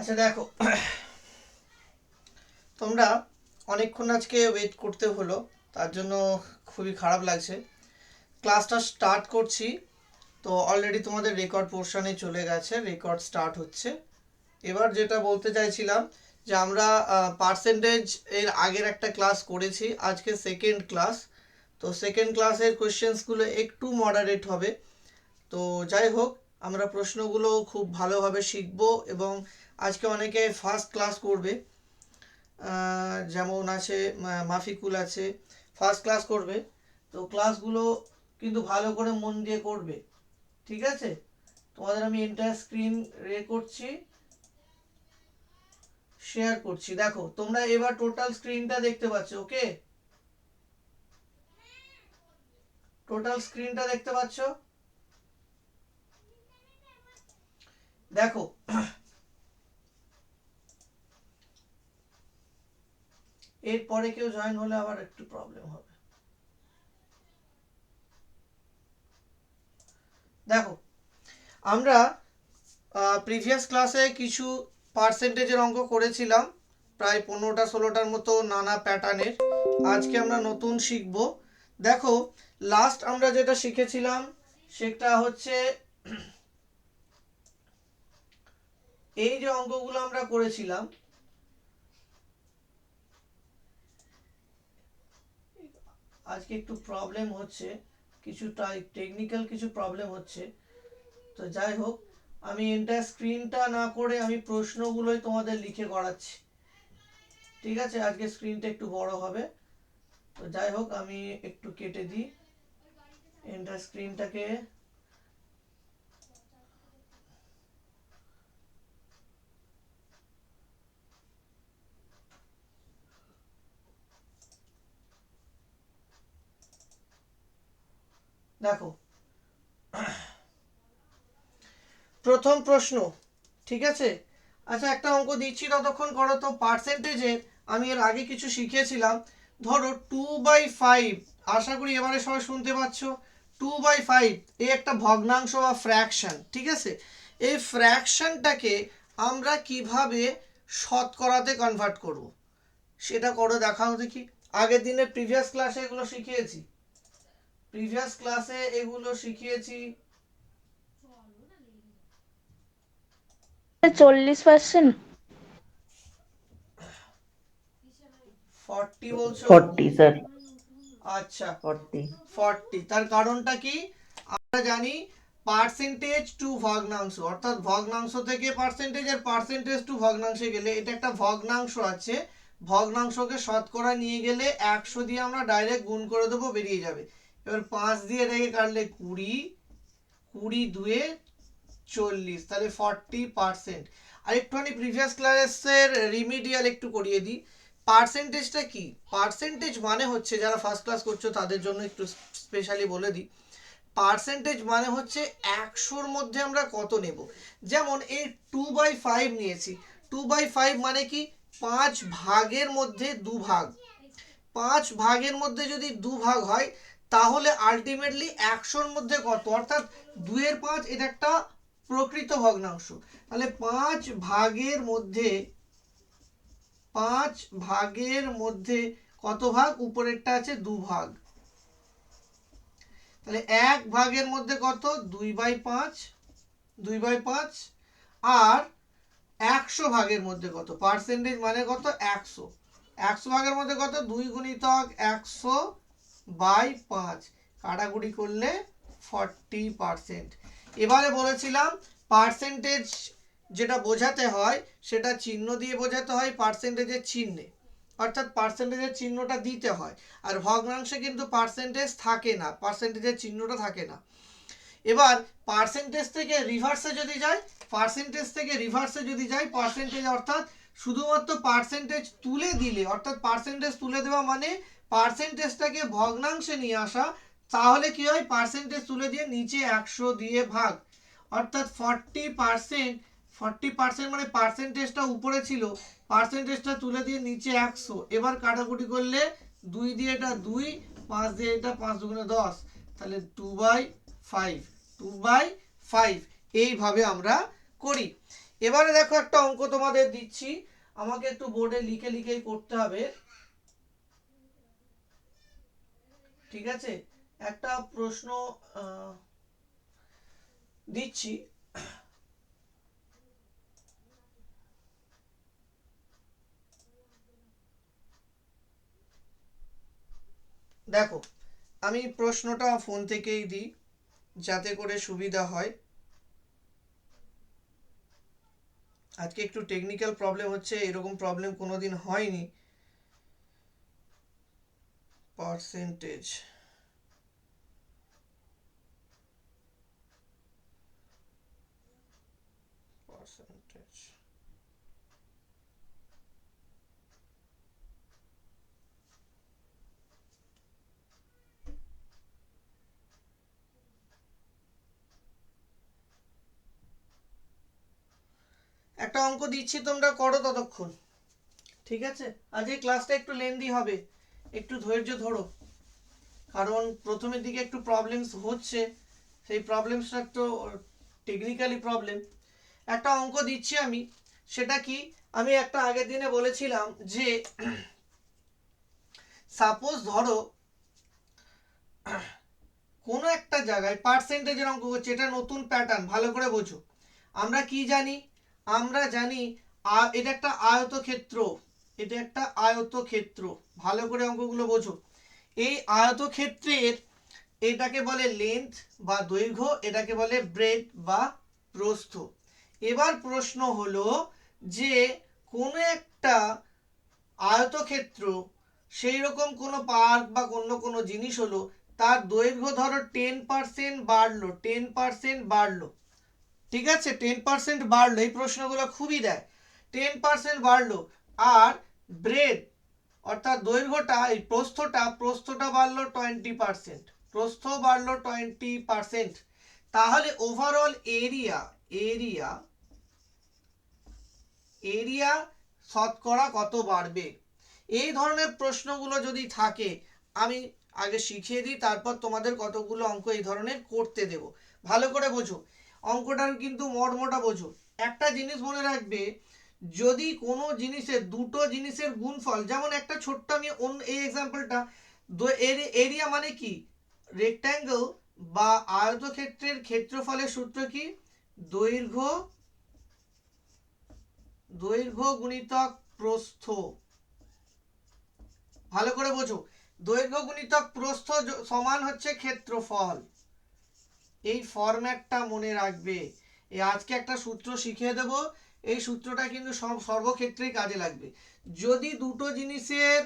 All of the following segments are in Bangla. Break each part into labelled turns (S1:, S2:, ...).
S1: আচ্ছা দেখো, তোমরা অনেকক্ষণ আজকে ওয়েট করতে হলো, তার জন্য খুবই খারাপ লাগছে। ক্লাসটা স্টার্ট করছি। তো অলরেডি তোমাদের রেকর্ড পোর্শনে চলে গেছে, রেকর্ড স্টার্ট হচ্ছে। এবার যেটা বলতে চাইছিলাম যে আমরা পার্সেন্টেজ এর আগের একটা ক্লাস করেছি, আজকে সেকেন্ড ক্লাস। তো সেকেন্ড ক্লাসের কোয়েশ্চেন্সগুলো একটু মডারেট হবে। তো যাই হোক, আমরা প্রশ্নগুলো খুব ভালোভাবে শিখব এবং আজকে অনেকে ফার্স্ট ক্লাস করবে। যেমন আছে মাফিকুল আছে, ফার্স্ট ক্লাস করবে। তো ক্লাসগুলো কিন্তু ভালো করে মন দিয়ে করবে, ঠিক আছে? তোমাদের আমি এন্টার স্ক্রিন করছি, শেয়ার করছি। দেখো তোমরা এবার টোটাল স্ক্রিনটা দেখতে পাচ্ছ, ওকে? টোটাল স্ক্রিনটা দেখতে পাচ্ছ? দেখো, এরপরে কেউ জয়েন হলে আবার একটু প্রবলেম হবে। দেখো, আমরা প্রিভিয়াস ক্লাসে কিছু পার্সেন্টেজের অঙ্ক করেছিলাম, প্রায় 15টা-16টার মতো নানা প্যাটার্নের। আজকে আমরা নতুন শিখব। দেখো, লাস্ট আমরা যেটা শিখেছিলাম সেটা হচ্ছে এই যে অঙ্কগুলো আমরা করেছিলাম, আজকে একটু প্রবলেম হচ্ছে, কিছুটা টেকনিক্যাল কিছু প্রবলেম হচ্ছে। তো যাই হোক, আমি এন্টার স্ক্রিনটা না করে আমি প্রশ্নগুলোই তোমাদের লিখে করাচ্ছি, ঠিক আছে? আজকে স্ক্রিনটা একটু বড় হবে। তো যাই হোক, আমি একটু কেটে দিই এন্টার স্ক্রিনটাকে। দেখো, প্রথম প্রশ্ন, ঠিক আছে? আচ্ছা, একটা অঙ্ক দিচ্ছি, ততক্ষণ করো তো। পার্সেন্টেজের আমি এর আগে কিছু শিখিয়েছিলাম। ধরো 2/5, আশা করি এবারে সবাই শুনতে পাচ্ছ। 2/5 এই একটা ভগ্নাংশ বা ফ্র্যাকশন, ঠিক আছে? এই ফ্র্যাকশনটাকে আমরা কিভাবে শতকরাতে কনভার্ট করব সেটা করো, দেখাও দেখি। আগের দিনের প্রিভিয়াস ক্লাসে এগুলো শিখিয়েছি, প্রিভিয়াস ক্লাসে এগুলো শিখিয়েছি।
S2: 40%।
S1: 40 বলছো?
S3: 40 স্যার,
S1: আচ্ছা,
S3: 40।
S1: 40, তার কারণটা কি? আমরা জানি পার্সেন্টেজ টু ভগ্নাংশ, অর্থাৎ ভগ্নাংশ থেকে পার্সেন্টেজ, আর পার্সেন্টেজ টু ভগ্নাংশে গেলে এটা একটা ভগ্নাংশ আছে, ভগ্নাংশকে শতকরা নিয়ে গেলে 100 দিয়ে আমরা ডাইরেক্ট গুণ করে দেবো, বেরিয়ে যাবে। এবার 5 দিয়ে রেখে কাটলে 20, 20 দুয়ে 40, তাহলে 40%। আর একটুখানি প্রিভিয়াস ক্লাসের রিমিডিয়াল একটু করিয়ে দিই। পার্সেন্টেজটা কি? পার্সেন্টেজ মানে হচ্ছে, যারা ফার্স্ট ক্লাস করছো তাদের জন্য একটু স্পেশালি বলে দিই, পার্সেন্টেজ মানে হচ্ছে 100-র মধ্যে আমরা কত নেব। যেমন এই 2/5 নিয়েছি, 2/5 মানে কি? 5 ভাগের মধ্যে 2 ভাগ। 5 ভাগের মধ্যে যদি 2 ভাগ হয়, তাহলে আলটিমেটলি 100-র মধ্যে কত, অর্থাৎ 2-এর 5, এটা একটা প্রকৃত ভগ্নাংশ। তাহলে 5 ভাগের মধ্যে, 5 ভাগের মধ্যে কত ভাগ? উপরেরটা আছে 2 ভাগ। তাহলে 1 ভাগের মধ্যে কত? 2/5, 2/5। আর 100 ভাগের মধ্যে কত? পার্সেন্টেজ মানে কত? 100। 100 ভাগের মধ্যে কত? 2 গুণিতক 100/5, কাটাকুটি করলে 40%। এবারে বলেছিলাম পার্সেন্টেজ যেটা বোঝাতে হয় সেটা চিহ্ন দিয়ে বোঝাতে হয়, পার্সেন্টেজের চিহ্নে, অর্থাৎ পার্সেন্টেজের চিহ্নটা দিতে হয়। আর ভগ্নাংশে কিন্তু পার্সেন্টেজ থাকে না, পার্সেন্টেজের চিহ্নটা থাকে না। এবার পার্সেন্টেজ থেকে রিভার্সে যদি যাই, পার্সেন্টেজ থেকে রিভার্সে যদি যাই, পার্সেন্টেজ অর্থাৎ শুধুমাত্র পার্সেন্টেজ তুলে দিলে, অর্থাৎ পার্সেন্টেজ তুলে দেওয়া মানে পার্সেন্টেজটাকে ভগ্নাংশে নিয়ে আসা, তাহলে কি হয়? পার্সেন্টেজ তুলে দিয়ে নিচে 100 দিয়ে ভাগ, অর্থাৎ 40%। 40% মানে পার্সেন্টেজটা উপরে ছিল, পার্সেন্টেজটা তুলে দিয়ে নিচে 100। এবার কাটাকুটি করলে 2 দিয়ে এটা 2, 5 দিয়ে এটা 5 দুগুণে 10, তাহলে 2/5, 2/5 এইভাবে আমরা করি। এবারে দেখো একটা অঙ্ক তোমাদের দিচ্ছি, আমাকে একটু বোর্ডে লিখে লিখেই করতে হবে, ঠিক আছে? একটা প্রশ্ন দিচ্ছি, দেখো আমি প্রশ্নটা ফোন থেকেই দিই যাতে করে সুবিধা হয়। আজকে একটু টেকনিক্যাল প্রবলেম হচ্ছে, এরকম প্রবলেম কোনোদিন হয়নি। পার্সেন্টেজ, পার্সেন্টেজ একটা অঙ্ক দিচ্ছি, তোমরা করো ততক্ষণ, ঠিক আছে? আজ এই ক্লাসটা একটু লেন্দি হবে, একটু ধৈর্য ধরো, কারণ প্রথমের দিকে একটু প্রবলেমস হচ্ছে, সেই প্রবলেমসটা একটু টেকনিক্যালি প্রবলেম। একটা অঙ্ক দিচ্ছি আমি, সেটা কি, আমি একটা আগের দিনে বলেছিলাম যে সাপোজ ধরো কোনো একটা জায়গায় পার্সেন্টেজের অঙ্ক করছে, এটা নতুন প্যাটার্ন, ভালো করে বোঝো। আমরা কি জানি, আমরা জানি এটা একটা আয়তক্ষেত্র, এটা একটা আয়তক্ষেত্র, ভালো করে অঙ্কগুলো বোঝো। এই আয়তক্ষেত্রের এটাকে বলে লেন্থ বা দৈর্ঘ্য, এটাকে বলে ব্রেড বা প্রস্থ। এবার প্রশ্ন হলো যে কোনো একটা আয়তক্ষেত্র, সেই রকম কোনো পার্ক বা অন্য কোনো জিনিস হলো, তার দৈর্ঘ্য ধরো 10% বাড়লো, 10% বাড়লো, ঠিক আছে? 10% বাড়লো, এই প্রশ্নগুলো খুবই দেয়। 10% বাড়লো, আর ব্রেড অর্থাৎ দৈর্ঘ্যটা, এই প্রস্থটা বাড়লো 20%, প্রস্থ বাড়লো 20%, তাহলে ওভারঅল এরিয়া, এরিয়া এরিয়া শতকরা কত বাড়বে? এই ধরনের প্রশ্নগুলো যদি থাকে, আমি আগে শিখিয়ে দিই, তারপর তোমাদের কতগুলো অঙ্ক এই ধরনের করতে দেব। ভালো করে বোঝো অঙ্কটার, কিন্তু মর্মটা বোঝো। একটা জিনিস মনে রাখবে, যদি কোনো জিনিসের দুটো জিনিসের গুণফল, যেমন একটা ছোট্ট, আমি এই এক্সাম্পলটা, এরিয়া মানে কি, রেক্ট্যাঙ্গেল বা আয়তক্ষেত্রের ক্ষেত্রফলের সূত্র কি, দৈর্ঘ্য, দৈর্ঘ্য গুণিতক প্রস্থ, ভালো করে বোঝো, দৈর্ঘ্য গুণিতক প্রস্থ সমান হচ্ছে ক্ষেত্রফল। এই ফরম্যাটটা মনে রাখবে। এই আজকে একটা সূত্র শিখিয়ে দেব, এই সূত্রটা কিন্তু সর্বক্ষেত্রেই কাজে লাগবে। যদি দুটো জিনিসের,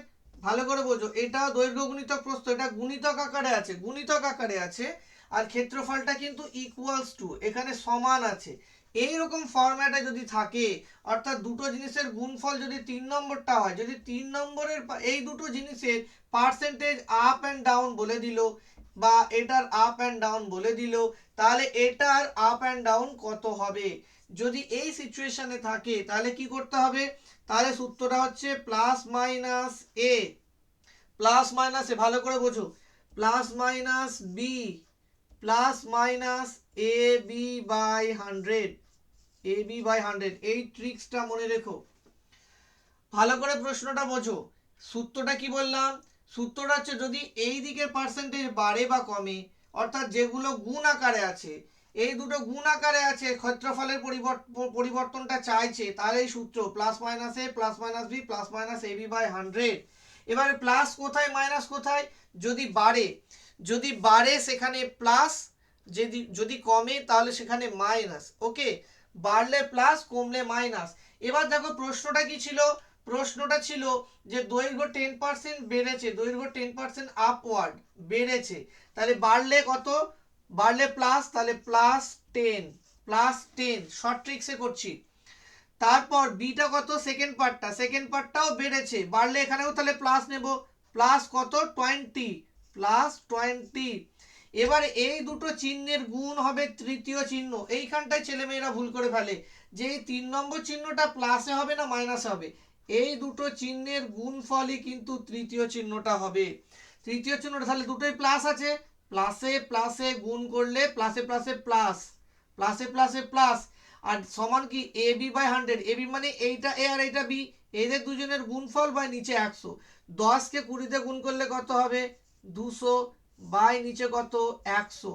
S1: ভালো করে বোঝো, এটা দৈর্ঘ্য গুণিতক প্রস্থ, এটা গুণিতক আকারে আছে, গুণিতক আকারে আছে, আর ক্ষেত্রফলটা কিন্তু ইকুয়ালস টু, এখানে সমান আছে, এইরকম ফরম্যাটে যদি থাকে, অর্থাৎ দুটো জিনিসের গুণফল যদি 3 নম্বরটা হয়, যদি 3 নম্বরের এই দুটো জিনিসের পার্সেন্টেজ আপ অ্যান্ড ডাউন বলে দিল, বা এটার আপ অ্যান্ড ডাউন বলে দিল, তাহলে এটার আপ অ্যান্ড ডাউন কত হবে? যদি এই সিচুয়েশনে থাকে, তাহলে কি করতে হবে? তাহলে সূত্রটা হচ্ছে plus minus A, plus minus A, ভালো করে বোঝো, plus minus B, plus minus A B by 100, A B by 100, এই ট্রিক্সটা মনে রেখো, ভালো করে প্রশ্নটা বোঝো। সূত্রটা কি বললাম? সূত্রটা হচ্ছে যদি এই দিকের পার্সেন্টেজ বাড়ে বা কমে, অর্থাৎ যেগুলো গুণ আকারে আছে, এই দুটো গুণ আকারে আছে, ক্ষেত্রফলের পরিবর্তনটা চাইছে, তাহলে এই সূত্র plus minus A plus minus B plus minus A B by 100। এবারে প্লাস কোথায় মাইনাস কোথায়? যদি বাড়ে, যদি বাড়ে সেখানে প্লাস, যদি কমে তাহলে সেখানে মাইনাস, ওকে? বাড়লে প্লাস, কমলে মাইনাস। এবার দেখো প্রশ্নটা কি ছিল, প্রশ্নটা ছিল যে দৈর্ঘ্য 10% বেড়েছে, দৈর্ঘ্য 10% আপওয়ার্ড বেড়েছে, তাহলে বাড়লে কত? বাড়লে প্লাস, তাহলে প্লাস 10, প্লাস 10, শর্ট ট্রিক্সে করছি। তারপর বিটা কত, সেকেন্ড পার্টটা, সেকেন্ড পার্টটাও বেড়েছে, বাড়লে এখানেও তাহলে প্লাস নেব, প্লাস কত, 20, প্লাস 20। এবারে এই দুটো চিহ্নের গুণ হবে তৃতীয় চিহ্ন, এইখানটায় ছেলেমেয়েরা ভুল করে ফেলে, যে এই 3 নম্বর চিহ্নটা প্লাসে হবে না মাইনাসে হবে, এই দুটো চিহ্নের গুণফলই কিন্তু তৃতীয় চিহ্নটা হবে। তৃতীয় চিহ্নটা, তাহলে দুটোই প্লাস আছে, প্লাসে প্লাসে গুণ করলে প্লাসে প্লাসে প্লাস, প্লাসে প্লাসে প্লাস, আর সমান কি এ বি বাই 100, এ বি মানে এইটা এ আর এইটা বি, এদের দুজনের গুণফল বাই নিচে 100। 10কে 20তে গুণ করলে কত হবে 200 বাই নিচে কত 100।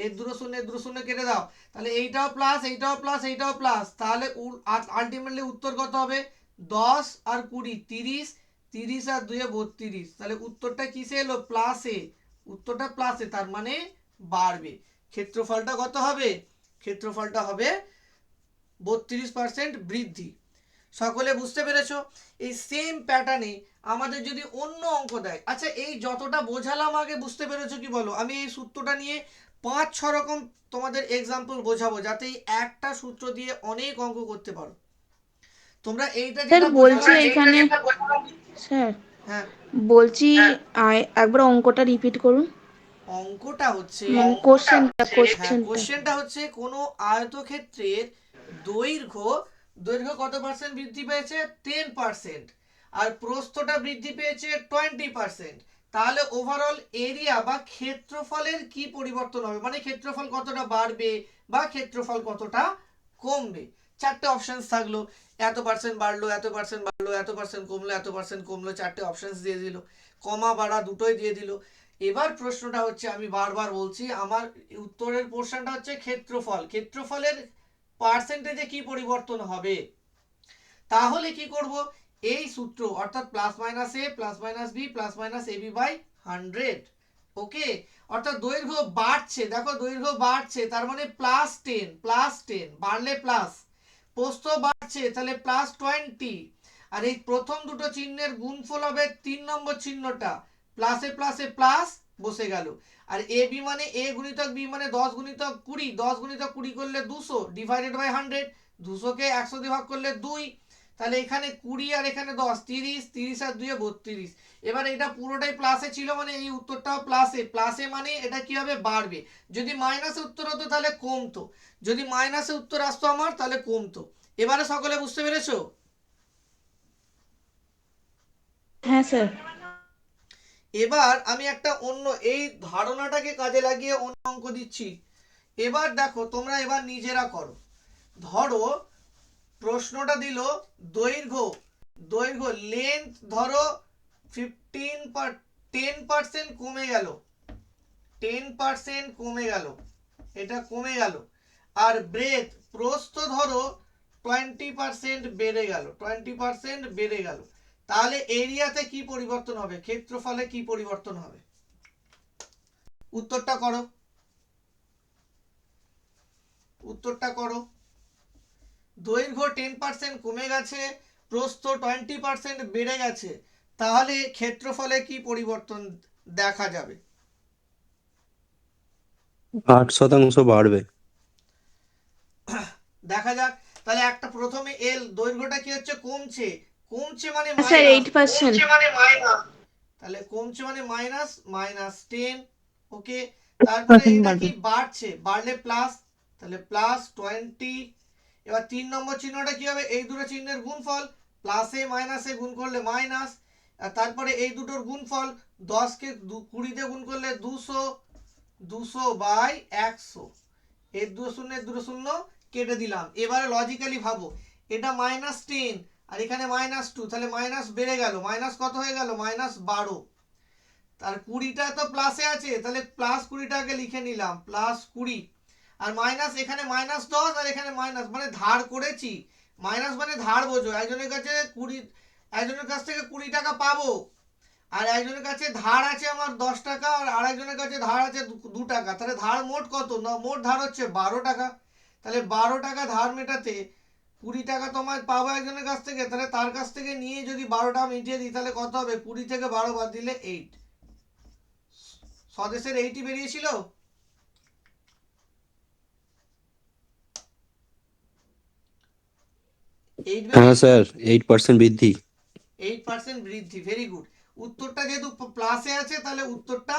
S1: এর দুটো শূন্য কেটে দাও, তাহলে এইটাও প্লাস এইটাও প্লাস এইটাও প্লাস, তাহলে আলটিমেটলি উত্তর কত হবে 10 আর 20 30, 30 আর 2 32, তাহলে উত্তরটা কিসে এলো প্লাসে, উত্তরটা প্লাসে, তার মানে বাড়বে। ক্ষেত্রফলটা কত হবে, ক্ষেত্রফলটা হবে 32% বৃদ্ধি। সকলে বুঝতে পেরেছো? এই সেম প্যাটার্নে আমাদের যদি অন্য অঙ্ক দেয়, আচ্ছা এই যতটা বোঝালাম আগে বুঝতে পেরেছো কি বলো? আমি এই সূত্রটা নিয়ে 5-6 রকম তোমাদের এক্সাম্পল বোঝাবো, যাতে এই একটা সূত্র দিয়ে অনেক অঙ্ক করতে পারো। তোমরা এইটা যেটা
S2: বলছি এখানে স্যার,
S1: হ্যাঁ
S2: বলছি একবার অঙ্কটা রিপিট করুন।
S1: অঙ্কটা হচ্ছে কোশ্চেনটা হচ্ছে কোনো আয়তক্ষেত্রের দৈর্ঘ্য দৈর্ঘ্য কত পার্সেন্ট বৃদ্ধি পেয়েছে 10%, আর প্রস্থটা বৃদ্ধি পেয়েছে 20%, তাহলে ওভারঅল এরিয়া বা ক্ষেত্রফলের কি পরিবর্তন হবে, মানে ক্ষেত্রফল কতটা বাড়বে বা ক্ষেত্রফল কতটা কমবে। 4টে অপশনস থাকলো, এত পার্সেন্ট বাড়লো, এত পার্সেন্ট বাড়লো, এত পার্সেন্ট কমলো, এত পার্সেন্ট কমলো, 4টে অপশনস দিয়ে দিল, কমা বাড়া দুটোই দিয়ে দিল। এবার প্রশ্নটা হচ্ছে, আমি বারবার বলছি, আমার উত্তরের পোর্শনটা হচ্ছে ক্ষেত্রফল, ক্ষেত্রফলের পার্সেন্টেজে কি পরিবর্তন হবে। তাহলে কি করব, এই সূত্র অর্থাৎ plus minus A plus minus B plus minus A B by 100, okay. অর্থাৎ দৈর্ঘ্য বাড়ছে, দেখো দৈর্ঘ্য বাড়ছে, তার মানে +10 বাড়লে প্লাস, প্রস্থ বাড়ছে তাহলে +20, আর এই প্রথম দুটো চিহ্নের গুণফল হবে 3 নম্বর চিহ্নটা, প্লাসে প্লাসে প্লাস বসে গেল। আর এ বি মানে এ গুণিতক বি মানে 10 গুণিতক 20, 10 গুণিতক 20 করলে 200 ডিভাইডেড বাই 100, 200কে 100 দিয়ে ভাগ করলে 2, তাহলে এখানে 20 আর এখানে 10, 30, 30 আর 2 32। এবার এটা পুরোটাই প্লাসে ছিল মানে এই উত্তরটাও প্লাসে, প্লাসে মানে এটা কি হবে বাড়বে। যদি মাইনাসে উত্তর হতো তাহলে কমতো, যদি মাইনাসে উত্তর আসতো আমার তাহলে কমতো। এবারে সকলে বুঝতে পেরেছো?
S2: হ্যাঁ স্যার।
S1: এবার আমি একটা অন্য এই ধারণাটাকে কাজে লাগিয়ে অন্য অঙ্ক দিচ্ছি। এবার দেখো তোমরা এবার নিজেরা করো। ধরো প্রশ্নটা দিল দৈর্ঘ্য দৈর্ঘ্য লেন্থ ধরো 10% কমে গেল, 10% কমে গেল, এটা কমে গেল। আর ব্রেথ প্রস্থ ধরো 20% বেড়ে গেল, 20% বেড়ে গেল, তাহলে এরিয়াতে কি পরিবর্তন হবে, ক্ষেত্রফলে কি পরিবর্তন হবে, উত্তরটা করো, উত্তরটা করো। দৈর্ঘ্য 10% কমে গেছে, প্রস্থ 20% বেড়ে গেছে, তাহলে ক্ষেত্রফলে কি পরিবর্তন দেখা যাবে?
S3: 8% বাড়বে।
S1: দেখা যাক। তাহলে একটা প্রথমে এল দৈর্ঘ্যটা কি হচ্ছে কমছে, কমছে মানে
S2: স্যার
S1: মাইনাস,
S2: 8%।
S1: তাহলে কমছে মানে মাইনাস -10, ওকে। তারপরে এটা কি বাড়ছে, বাড়লে প্লাস, তাহলে +20। এবার 3 নম্বর চিহ্নটা কি হবে, এই দুটো চিহ্নের গুণফল, প্লাসে মাইনাসে গুণ করলে মাইনাস, আর তারপরে এই দুটোর গুণফল 10কে 20 দিয়ে গুণ করলে 200, 200 বাই 100, এর দুটো শূন্য কেটে দিলাম। এবারে লজিক্যালি ভাবো, এটা -10 আর এখানে -2, তাহলে মাইনাস বেড়ে গেল, মাইনাস কত হয়ে গেল -12, তার 20টা তো প্লাসে আছে, তাহলে +20টাকে লিখে নিলাম +20, আর মাইনাস এখানে -10 আর এখানে মাইনাস মানে ধার করেছি, মাইনাস মানে ধার বোঝো, একজনের কাছে 20, একজনের কাছ থেকে 20 টাকা পাবো, আর একজনের কাছে ধার আছে আমার 10 টাকা, আর আরেকজনের কাছে ধার আছে 2 টাকা, তাহলে ধার মোট কত না, মোট ধার হচ্ছে 12 টাকা, তাহলে 12 টাকা ধার মেটাতে 20 টাকা তোমার পাবো একজনের কাছ থেকে, তাহলে তার কাছ থেকে নিয়ে যদি 12টা মিটিয়ে দিই তাহলে কত হবে, 20 থেকে 12 বাদ দিলে 8, স্বদেশের 8ই বেরিয়েছিল।
S3: হ্যাঁ স্যার, 8% বৃদ্ধি।
S1: 8% বৃদ্ধি, ভেরি গুড। উত্তরটা যেহেতু প্লাসে আছে তাহলে উত্তরটা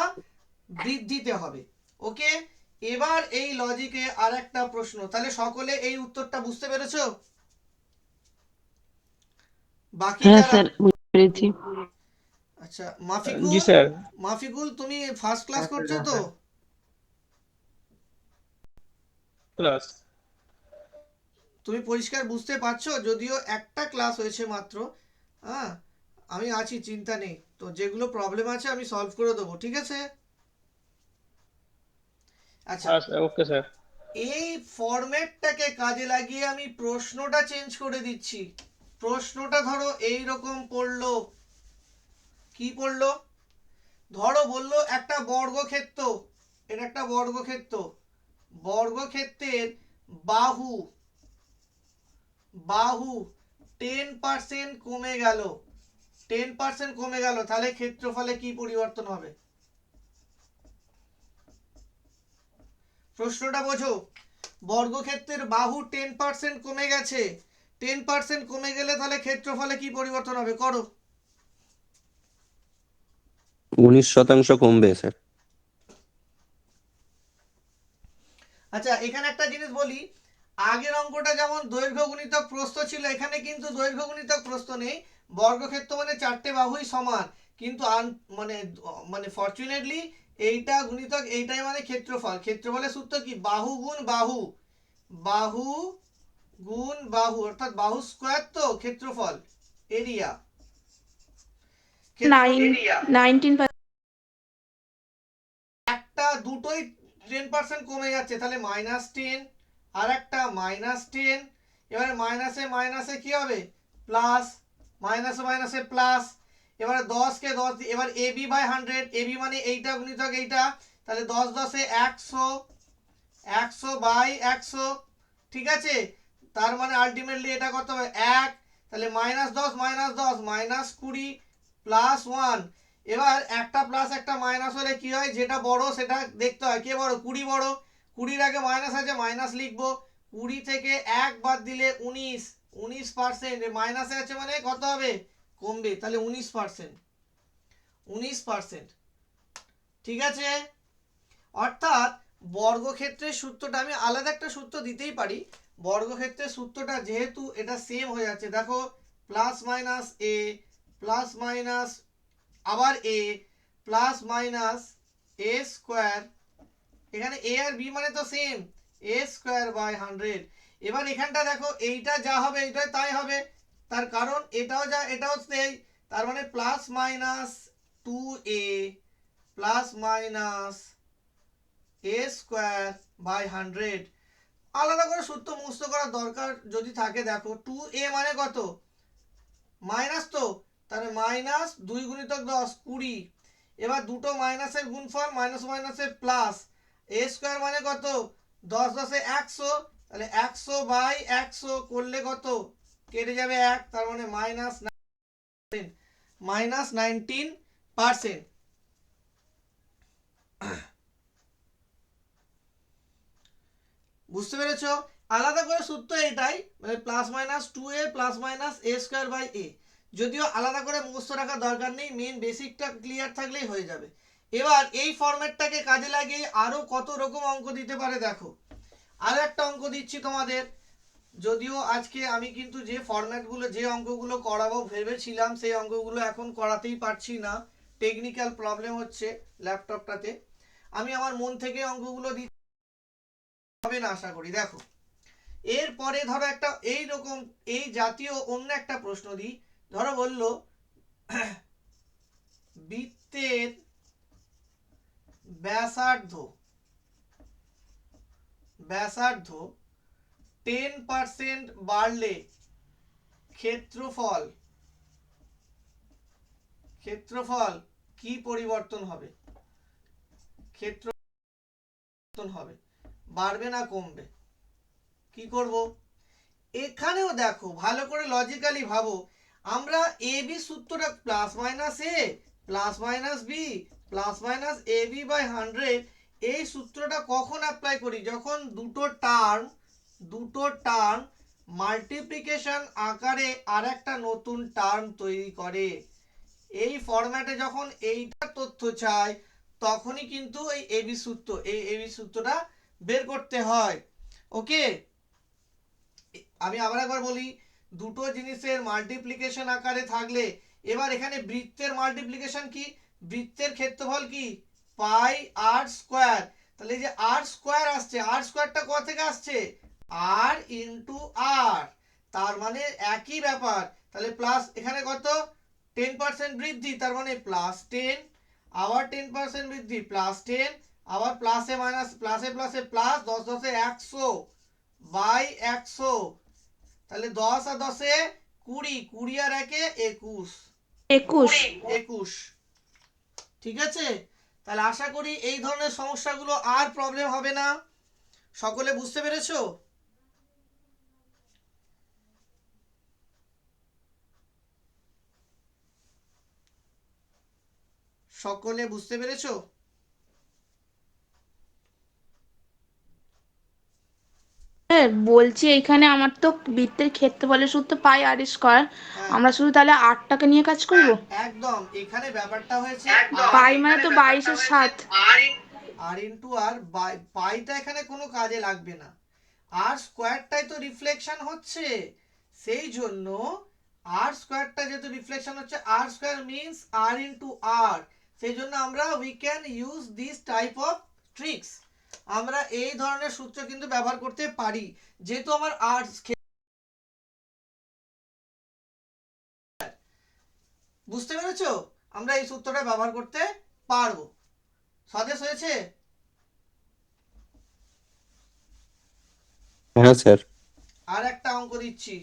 S1: বৃদ্ধিতে হবে, ওকে। এবার এই লজিকে আরেকটা প্রশ্ন, তাহলে সকলে এই উত্তরটা বুঝতে পেরেছো? বাকি যারা, আচ্ছা মাফিকুল, মাফিকুল তুমি ফার্স্ট ক্লাস করছো তো?
S4: ক্লাস
S1: তুমি পরিষ্কার বুঝতে পারছো? যদিও একটা ক্লাস হয়েছে মাত্র, হ্যাঁ, আমি আছি, চিন্তা নেই। তো যেগুলো প্রবলেম আছে আমি সলভ করে দেবো, ঠিক আছে? আচ্ছা,
S4: हाँ सर, ओके सर।
S1: এই ফরম্যাটটাকে কাজে লাগিয়ে আমি প্রশ্নটা চেঞ্জ করে দিচ্ছি। প্রশ্নটা ধরো এই রকম পড়লো, কি পড়লো? ধরো বললো একটা বর্গক্ষেত্র, এটা একটা বর্গক্ষেত্র, বর্গক্ষেত্রের বাহু বাহু 10% কমে গেল, 10% কমে গেল, তাহলে ক্ষেত্রফলে কি পরিবর্তন হবে? প্রশ্নটা বোঝো। বর্গক্ষেত্রের বাহু 10% কমে গেছে, 10% কমে গেলে তাহলে ক্ষেত্রফলে কি পরিবর্তন হবে? করো।
S3: 19% কমবে স্যার।
S1: আচ্ছা, এখানে একটা জিনিস বলি, আগের অঙ্কটা যেমন দৈর্ঘ্য গুণিতক প্রস্থ ছিল, এখানে কিন্তু দৈর্ঘ্য গুণিতক প্রস্থ নেই। বর্গক্ষেত্র মানে চারটে বাহুই সমান, কিন্তু মানে মানে ফরচুনেটলি এইটা গুণিতক এইটাই মানে ক্ষেত্রফল। ক্ষেত্রফলের সূত্র কি? বাহু গুণ বাহু, বাহু গুণ বাহু, অর্থাৎ বাহু স্কোয়ার, তো ক্ষেত্রফল এরিয়া, এরিয়া
S2: 19%।
S1: একটা দুটোই 10% কমে যাচ্ছে, তাহলে -10, আর একটা -10। এবারে মাইনাসে মাইনাসে কি হবে? প্লাস, মাইনাসে মাইনাসে প্লাস। এবারে 10 কে 10, এবার এবি বাই 100, এবি মানে এইটা গুণিতক এইটা, তাহলে 10 10 এ 100, 100 বাই 100, ঠিক আছে? তার মানে আলটিমেটলি এটা কত হবে? 1। তাহলে -10 -10 -20 +1। এবার একটা প্লাস একটা মাইনাস হলে কি হয়? যেটা বড় সেটা দেখতে হয়। কে বড়? 20 বড়। 20-র আগে মাইনাস আছে, মাইনাস লিখবো। 20 থেকে 1 বাদ দিলে 19, 19%। মাইনাসে আছে মানে কত হবে? কমবে, তাহলে 19%, 19%, ঠিক আছে? অর্থাৎ বর্গক্ষেত্রের সূত্রটা আমি আলাদা একটা সূত্র দিতেই পারি। বর্গক্ষেত্রের সূত্রটা যেহেতু এটা সেম হয়ে যাচ্ছে, দেখো, plus minus A plus minus আবার এ প্লাস মাইনাস এ স্কোয়ার, এখানে এ আর বি মানে তো সেম, এ স্কোয়ার বাই 100। এবার এখানটা দেখো, এইটা যা হবে এইটাই তাই হবে, তার কারণ এটাও যা এটাও সেই, তার মানে plus minus 2a plus minus A square by 100। আলাদা করে সূত্র মুখস্থ করার দরকার যদি থাকে, দেখো 2a মানে কত? মাইনাস, তো তাহলে মাইনাস 2 গুণিতক 10 20। এবার দুটো মাইনাসের গুণফল, মাইনাস মাইনাসে প্লাস, এ স্কোয়ার মানে কত? 10 10 এ 100, তাহলে 100 বাই 100 করলে কত? কেটে যাবে 1, তার মানে -19%। বুঝতে পেরেছো? আলাদা করে সূত্র এটাই, মানে plus minus 2a plus minus A square by a. যদিও আলাদা করে মুখস্থ রাখার দরকার নেই, মেন বেসিকটা ক্লিয়ার থাকলেই হয়ে যাবে। এবার এই ফরম্যাটটাকে কাজে লাগিয়ে আরো কত রকম অঙ্ক দিতে পারে দেখো। আরো একটা অঙ্ক দিচ্ছি তোমাদের। যদিও আজকে আমি কিন্তু যে ফরম্যাটগুলো, যে অঙ্কগুলো করাবো ভেবেছিলাম, সেই অঙ্কগুলো এখন করাতেই পারছি না, টেকনিক্যাল প্রবলেম হচ্ছে ল্যাপটপটাতে। আমি আমার মন থেকে অঙ্কগুলো দিতে হবে না আশা করি। দেখো, এরপরে ধরো একটা এই রকম এই জাতীয় অন্য একটা প্রশ্ন দিই। ধরো বললো বৃত্তের ব্যাসার্ধ 10% বাড়লে ক্ষেত্রফল কি পরিবর্তন হবে? ক্ষেত্রফল হবে, বাড়বে না কমবে? কি করব? এখানেও দেখো ভালো করে লজিক্যালি ভাবো। আমরা এ বি সূত্রটা plus minus A plus minus B plus minus A B by 100, এই সূত্রটা কখন অ্যাপ্লাই করি? যখন দুটো টার্ম মাল্টিপ্লিকেশন আকারে আরেকটা নতুন টার্ম তৈরি করে। এই ফরম্যাটে যখন এইটা তথ্য চাই, তখনই কিন্তু এই এবি সূত্রটা বের করতে হয়। ওকে, আমি আবার একবার বলি, দুটো জিনিসের মাল্টিপ্লিকেশন আকারে থাকলে, এবার এখানে বৃত্তের মাল্টিপ্লিকেশন কি? বৃত্তের ক্ষেত্রফল কি? পাই আর স্কোয়ার। তাহলে এই যে আর স্কোয়ার আসছে, আর স্কোয়ারটা কোথা থেকে আসছে? আর ইন্টু আর, তার মানে একই ব্যাপার। তাহলে প্লাস এখানে কত 10% বৃদ্ধি, তার মানে +10, আবার 10% বৃদ্ধি +10, আবার প্লাসে মাইনাস প্লাসে প্লাসে প্লাস, 10 10 100 বাই 100, তাহলে 10 আর 10 20, 20 আর 1 21,
S2: 21।
S1: 21। ঠিক আছে, তাহলে আশা করি এই ধরনের সমস্যাগুলো আর প্রবলেম হবে না। সকলে বুঝতে পেরেছো? সকলে বুঝতে পেরেছো?
S2: স্যার বলছি এইখানে আমার তো বৃত্তের ক্ষেত্রফলের সূত্র পাই আর স্কয়ার,
S1: হ্যাঁ
S2: আমরা শুধু তাহলে আটটাকে নিয়ে কাজ করব।
S1: একদম, এখানে ব্যাপারটা হয়েছে
S2: পাই মানে তো 22-এর 7।
S1: আর ইন্টু আর, পাইটা এখানে কোনো কাজে লাগবে না, আর স্কোয়ারটাই তো রিফ্লেকশন হচ্ছে, সেই জন্য আর স্কোয়ারটা যেহেতু রিফ্লেকশন হচ্ছে, আর স্কোয়ার মিন্স আর ইন্টু আর, সেই জন্য আমরা we can use this type of tricks, আমরা এই ধরনের সূত্র কিন্তু ব্যবহার করতে পারি, যেহেতু আমার আর, বুঝতে পেরেছো? আমরা এই সূত্রটা ব্যবহার করতে পারবো। সদেশ হয়েছে?
S3: হ্যাঁ স্যার।
S1: আর একটা অঙ্ক দিচ্ছি,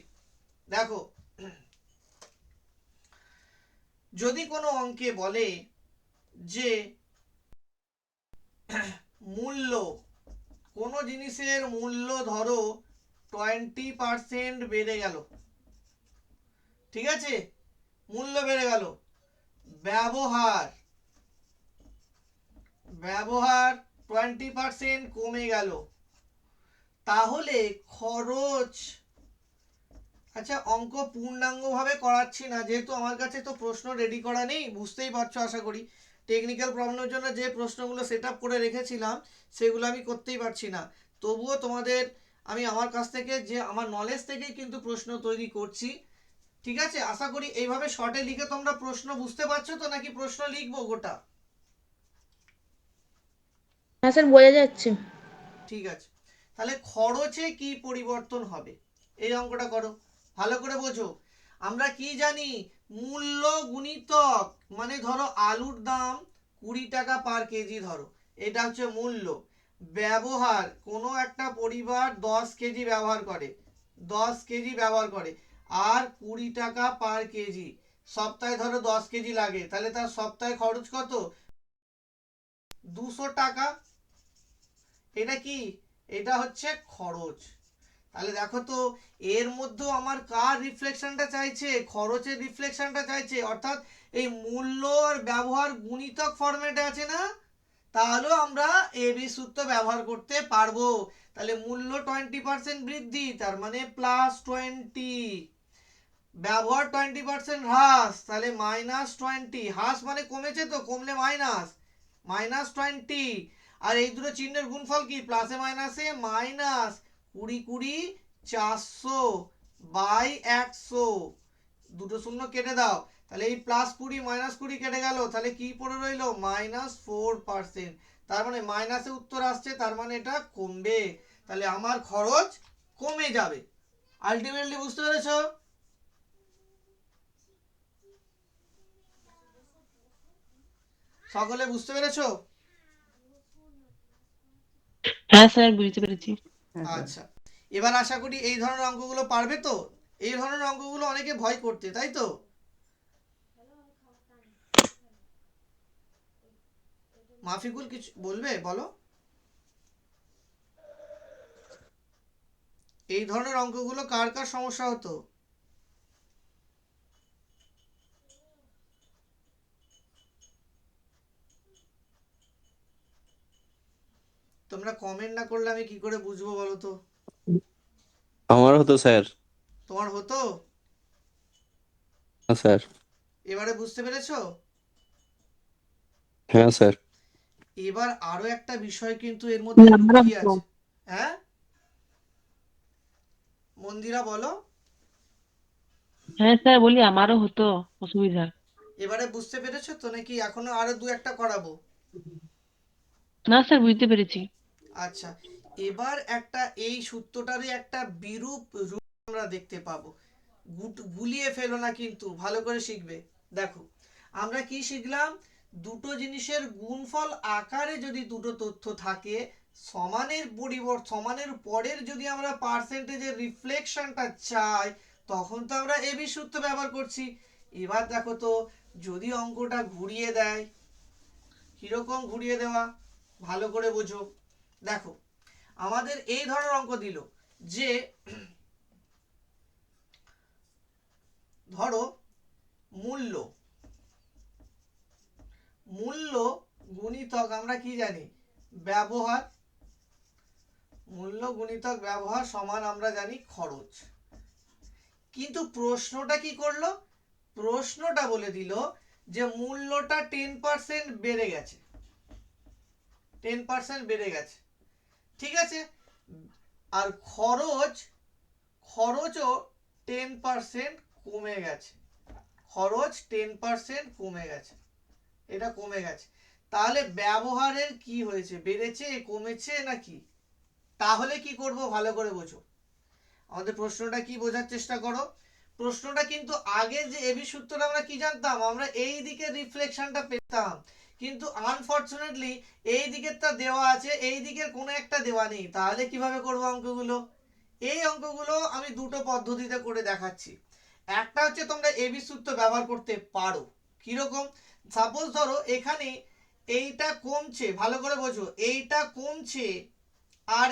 S1: দেখো। যদি কোনো অঙ্কে বলে যে মূল্য, কোনো জিনিসের মূল্য ধরো 20% বেড়ে গেল, ঠিক আছে, মূল্য বেড়ে গেল, ব্যবহার ব্যবহার 20% কমে গেল, তাহলে খরচ, আচ্ছা অঙ্ক পূর্ণাঙ্গভাবে করাচ্ছি না, যেহেতু আমার কাছে তো প্রশ্ন রেডি করা নেই, বুঝতেই পারছো আশা করি, টেকনিক্যাল প্রবলেমের জন্য যে প্রশ্নগুলো সেট আপ করে রেখেছিলাম সেগুলো আমি করতেই পারছি না, তবুও তোমাদের আমি আমার কাছ থেকে যে আমার নলেজ থেকেই কিন্তু প্রশ্ন তৈরি করছি, ঠিক আছে? আশা করি এইভাবে শর্টে লিখে তোমরা প্রশ্ন বুঝতে পারছো তো, নাকি প্রশ্ন লিখবো গোটা?
S2: হ্যাঁ স্যার বোঝা যাচ্ছে।
S1: ঠিক আছে, তাহলে খরচে কি পরিবর্তন হবে, এই অঙ্কটা করো, ভালো করে বোঝো। আমরা কি জানি, মূল্য গুণিতক, মানে ধরো আলুর দাম 20 টাকা পার কেজি, ধরো এটা হচ্ছে মূল্য, ব্যবহার, কোনো একটা পরিবার 10 কেজি ব্যবহার করে, 10 কেজি ব্যবহার করে, আর 20 টাকা পার কেজি, সপ্তাহে ধরো 10 কেজি লাগে, তাহলে তার সপ্তাহে খরচ কত, 200 টাকা। এটা কি, এটা হচ্ছে খরচ। তাহলে দেখো তো, এর মধ্যে আমার কার রিফ্লেকশনটা চাইছে, খরচের রিফ্লেকশনটা চাইছে, অর্থাৎ এই মূল্য আর ব্যবহার গুণিতক ফরম্যাটে আছে না, তাহলেও আমরা এবি সূত্র ব্যবহার করতে পারবো। তাহলে মূল্য 20% বৃদ্ধি, তার মানে +20, ব্যবহার 20% হ্রাস, তাহলে -20, হ্রাস মানে কমেছে তো, কমলে মাইনাস, -20, আর এই দুটো চিহ্নের গুণফল কি, প্লাসে মাইনাসে মাইনাস, 20 20 400 বাই 100, দুটো শূন্য কেটে দাও, তাহলে এই +20 -20 কেটে গেল, তাহলে কি পড়ে রইলো, -4%, তার মানে মাইনাসে উত্তর আসছে, তার মানে এটা কমবে, তাহলে আমার খরচ কমে যাবে। আলটিমেটলি বুঝতে পেরেছো? সকলে বুঝতে পেরেছো?
S4: হ্যাঁ স্যার বুঝতে পেরেছি।
S1: আচ্ছা, এবার আশা করি এই ধরনের অঙ্কগুলো পারবে তো, এই ধরনের অঙ্কগুলো অনেকে ভয় করতে, তাই তো? মাফিকুল কিছু বলবে, বলো। এই ধরনের অঙ্কগুলো কার কার সমস্যা হতো? তোমরা কমেন্ট না করলে আমি কি করে বুঝবো বলো তো?
S3: আমার হতো স্যার।
S1: তোমার হতো?
S3: হ্যাঁ স্যার।
S1: এবারে বুঝতে পেরেছো?
S3: হ্যাঁ স্যার।
S1: এবার আরো একটা বিষয় কিন্তু এর মধ্যে লুকিয়ে আছে। হ্যাঁ, মন্দিরা বলো।
S4: হ্যাঁ স্যার বলি আমারও হতো অসুবিধা।
S1: এবারে বুঝতে পেরেছো তো, নাকি এখনো আরো দু একটা করাবো?
S4: না স্যার বুঝতে পেরেছি।
S1: আচ্ছা, এবার একটা এই সূত্রটারই একটা বিরূপ রূপ আমরা দেখতে পাবো। গুলিয়ে ফেলো না, কিন্তু ভালো করে শিখবে। দেখো আমরা কি শিখলাম, দুটো জিনিসের গুণফল আকারে যদি দুটো তথ্য থাকে, সমানের পরের যদি আমরা পার্সেন্টেজের রিফ্লেকশনটা চাই, তখন তো আমরা এবি সূত্র ব্যবহার করছি। এবার দেখো তো, যদি অঙ্কটা ঘুরিয়ে দেয়, কিরকম ঘুরিয়ে দেওয়া, ভালো করে বোঝো। দেখো আমাদের এই ধরনের অঙ্ক দিল যে ধরো মূল্য গুণিতক আমরা কি জানি, ব্যবহার, মূল্য গুণিতক ব্যবহার সমান আমরা জানি খরচ। কিন্তু প্রশ্নটা কি করলো, প্রশ্নটা বলে দিল যে মূল্যটা 10% বেড়ে গেছে, 10% বেড়ে গেছে, ঠিক আছে, আর খরচও 10% কমে গেছে, খরচ 10% কমে গেছে, এটা কমে গেছে। তাহলে ব্যবহারের কি হয়েছে, বেড়েছে কমেছে নাকি? তাহলে কি করব, ভালো করে বোঝো। আমাদের প্রশ্নটা কি বোঝার চেষ্টা করো। প্রশ্নটা কিন্তু আগে যে এবি সূত্রটা আমরা কি জানতাম, আমরা এই দিকে রিফ্লেকশনটা পেতাম, কিন্তু আনফরচুনেটলি এই দিকেরটা দেওয়া আছে, এই দিকের কোনো একটা দেওয়া নেই। তাহলে কিভাবে করব অঙ্কগুলো? এই অঙ্কগুলো আমি দুটো পদ্ধতিতে করে দেখাচ্ছি। একটা হচ্ছে তোমরা এবি সূত্র ব্যবহার করতে পারো। কিরকম, সাপোজ ধরো এখানে এইটা কমছে, ভালো করে বোঝো, এইটা কমছে আর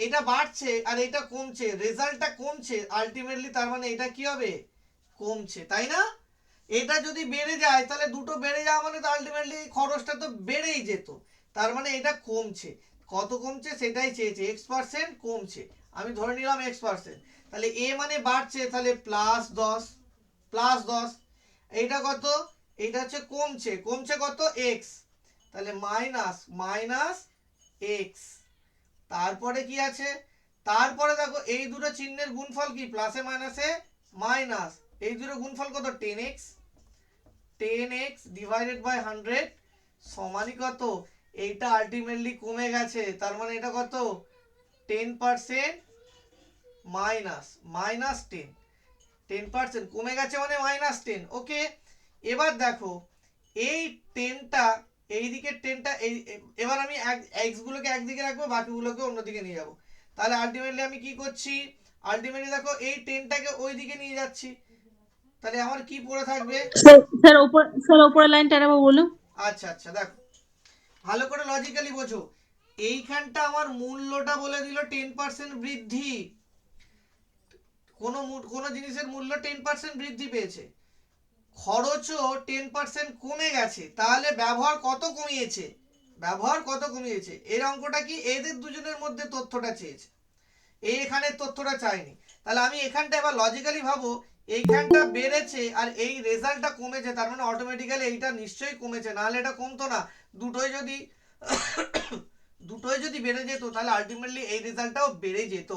S1: এটা বাড়ছে আর এটা কমছে, রেজাল্টটা কমছে আলটিমেটলি, তার মানে এটা কি হবে, কমছে, তাই না? এটা যদি বেড়ে যায় তাহলে দুটো বেড়ে যাওয়া মানে তো আলটিমেটলি খরচটা তো বেড়েই যেত, তার মানে এটা কমছে। কত কমছে সেটাই চেয়েছে, x% কমছে, আমি ধরে নিলাম x%। তাহলে এ মানে বাড়ছে, তাহলে +10, এইটা কত, এইটা হচ্ছে কমছে, কমছে কত, x, তাহলে মাইনাস x। তারপরে কি আছে, তারপরে দেখো এই দুটো চিহ্নের গুণফল কি, প্লাসে মাইনাসে মাইনাস, এই দুটো গুণফল কত, 10x ডিভাইডেড বাই 100 সমানই কত, এইটা আলটিমেটলি কমে গেছে, তার মানে এটা কত, 10% -10 কমে গেছে মানে -10। ওকে, এবার দেখো এই 10টা, এই দিকের 10টা, এবার আমি x গুলোকে একদিকে রাখবো, বাকিগুলোকে অন্যদিকে নিয়ে যাব। তাহলে আলটিমেটলি আমি কি করছি, আলটিমেটলি দেখো এই 10টাকে ওই দিকে নিয়ে যাচ্ছি, তাহলে আমার কি পড়ে থাকবে।
S4: স্যার উপরের লাইনটা আরেকবার বলুন।
S1: আচ্ছা আচ্ছা, দেখো ভালো করে লজিক্যালি বোঝো। এইখানটা আমার মূল্যটা বলে দিল 10% বৃদ্ধি, কোনো জিনিসের মূল্য 10% বৃদ্ধি পেয়েছে, খরচও 10% কমে গেছে, তাহলে ব্যবহার কত কমিয়েছে, এর অঙ্কটা কি, এদের দুজনের মধ্যে তথ্যটা চেয়েছে, এখানে তথ্যটা চাইনি। তাহলে আমি এখানটা এবার লজিক্যালি ভাবো, এইখানটা বেড়েছে আর এই রেজাল্টটা কমেছে, তার মানে অটোমেটিক্যালি এইটা নিশ্চয়ই কমেছে, নাহলে এটা কমতো না। দুটোই যদি বেড়ে যেত তাহলে আলটিমেটলি এই রেজাল্টটাও বেড়ে যেত,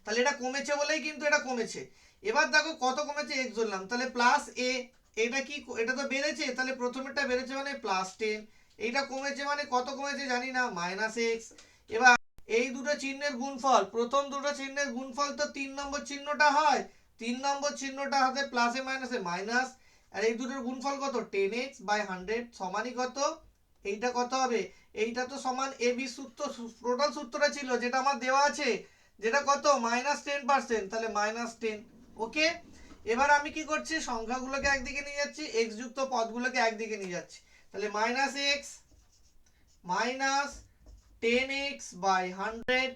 S1: তাহলে এটা কমেছে বলেই কিন্তু এটা কমেছে। এবার দেখো কত কমেছে, x ধরলাম, তাহলে +a, এটা কি, এটা তো বেড়েছে, তাহলে প্রথমেরটা বেড়েছে মানে +10, এইটা কমেছে মানে কত কমেছে জানি না, -x। এবার এই দুটো চিহ্নের গুণফল, প্রথম দুটো চিহ্নের গুণফল তো 3 নম্বর চিহ্নটা হয়, 3 নম্বর চিহ্নটা হবে প্লাসে মাইনাসে মাইনাস, আর এই দুটোর গুণফল কত, 10x/100 সমানই কত, এইটা কত হবে, এইটা তো সমান এবি সূত্র, টোটাল সূত্রটা ছিল যেটা আমার দেওয়া আছে, যেটা কত, -10%, তাহলে -10। ওকে, এবার আমি কি করছি, সংখ্যাগুলোকে একদিকে নিয়ে যাচ্ছি, x যুক্ত পদগুলোকে একদিকে নিয়ে যাচ্ছি, তাহলে -x -10x/100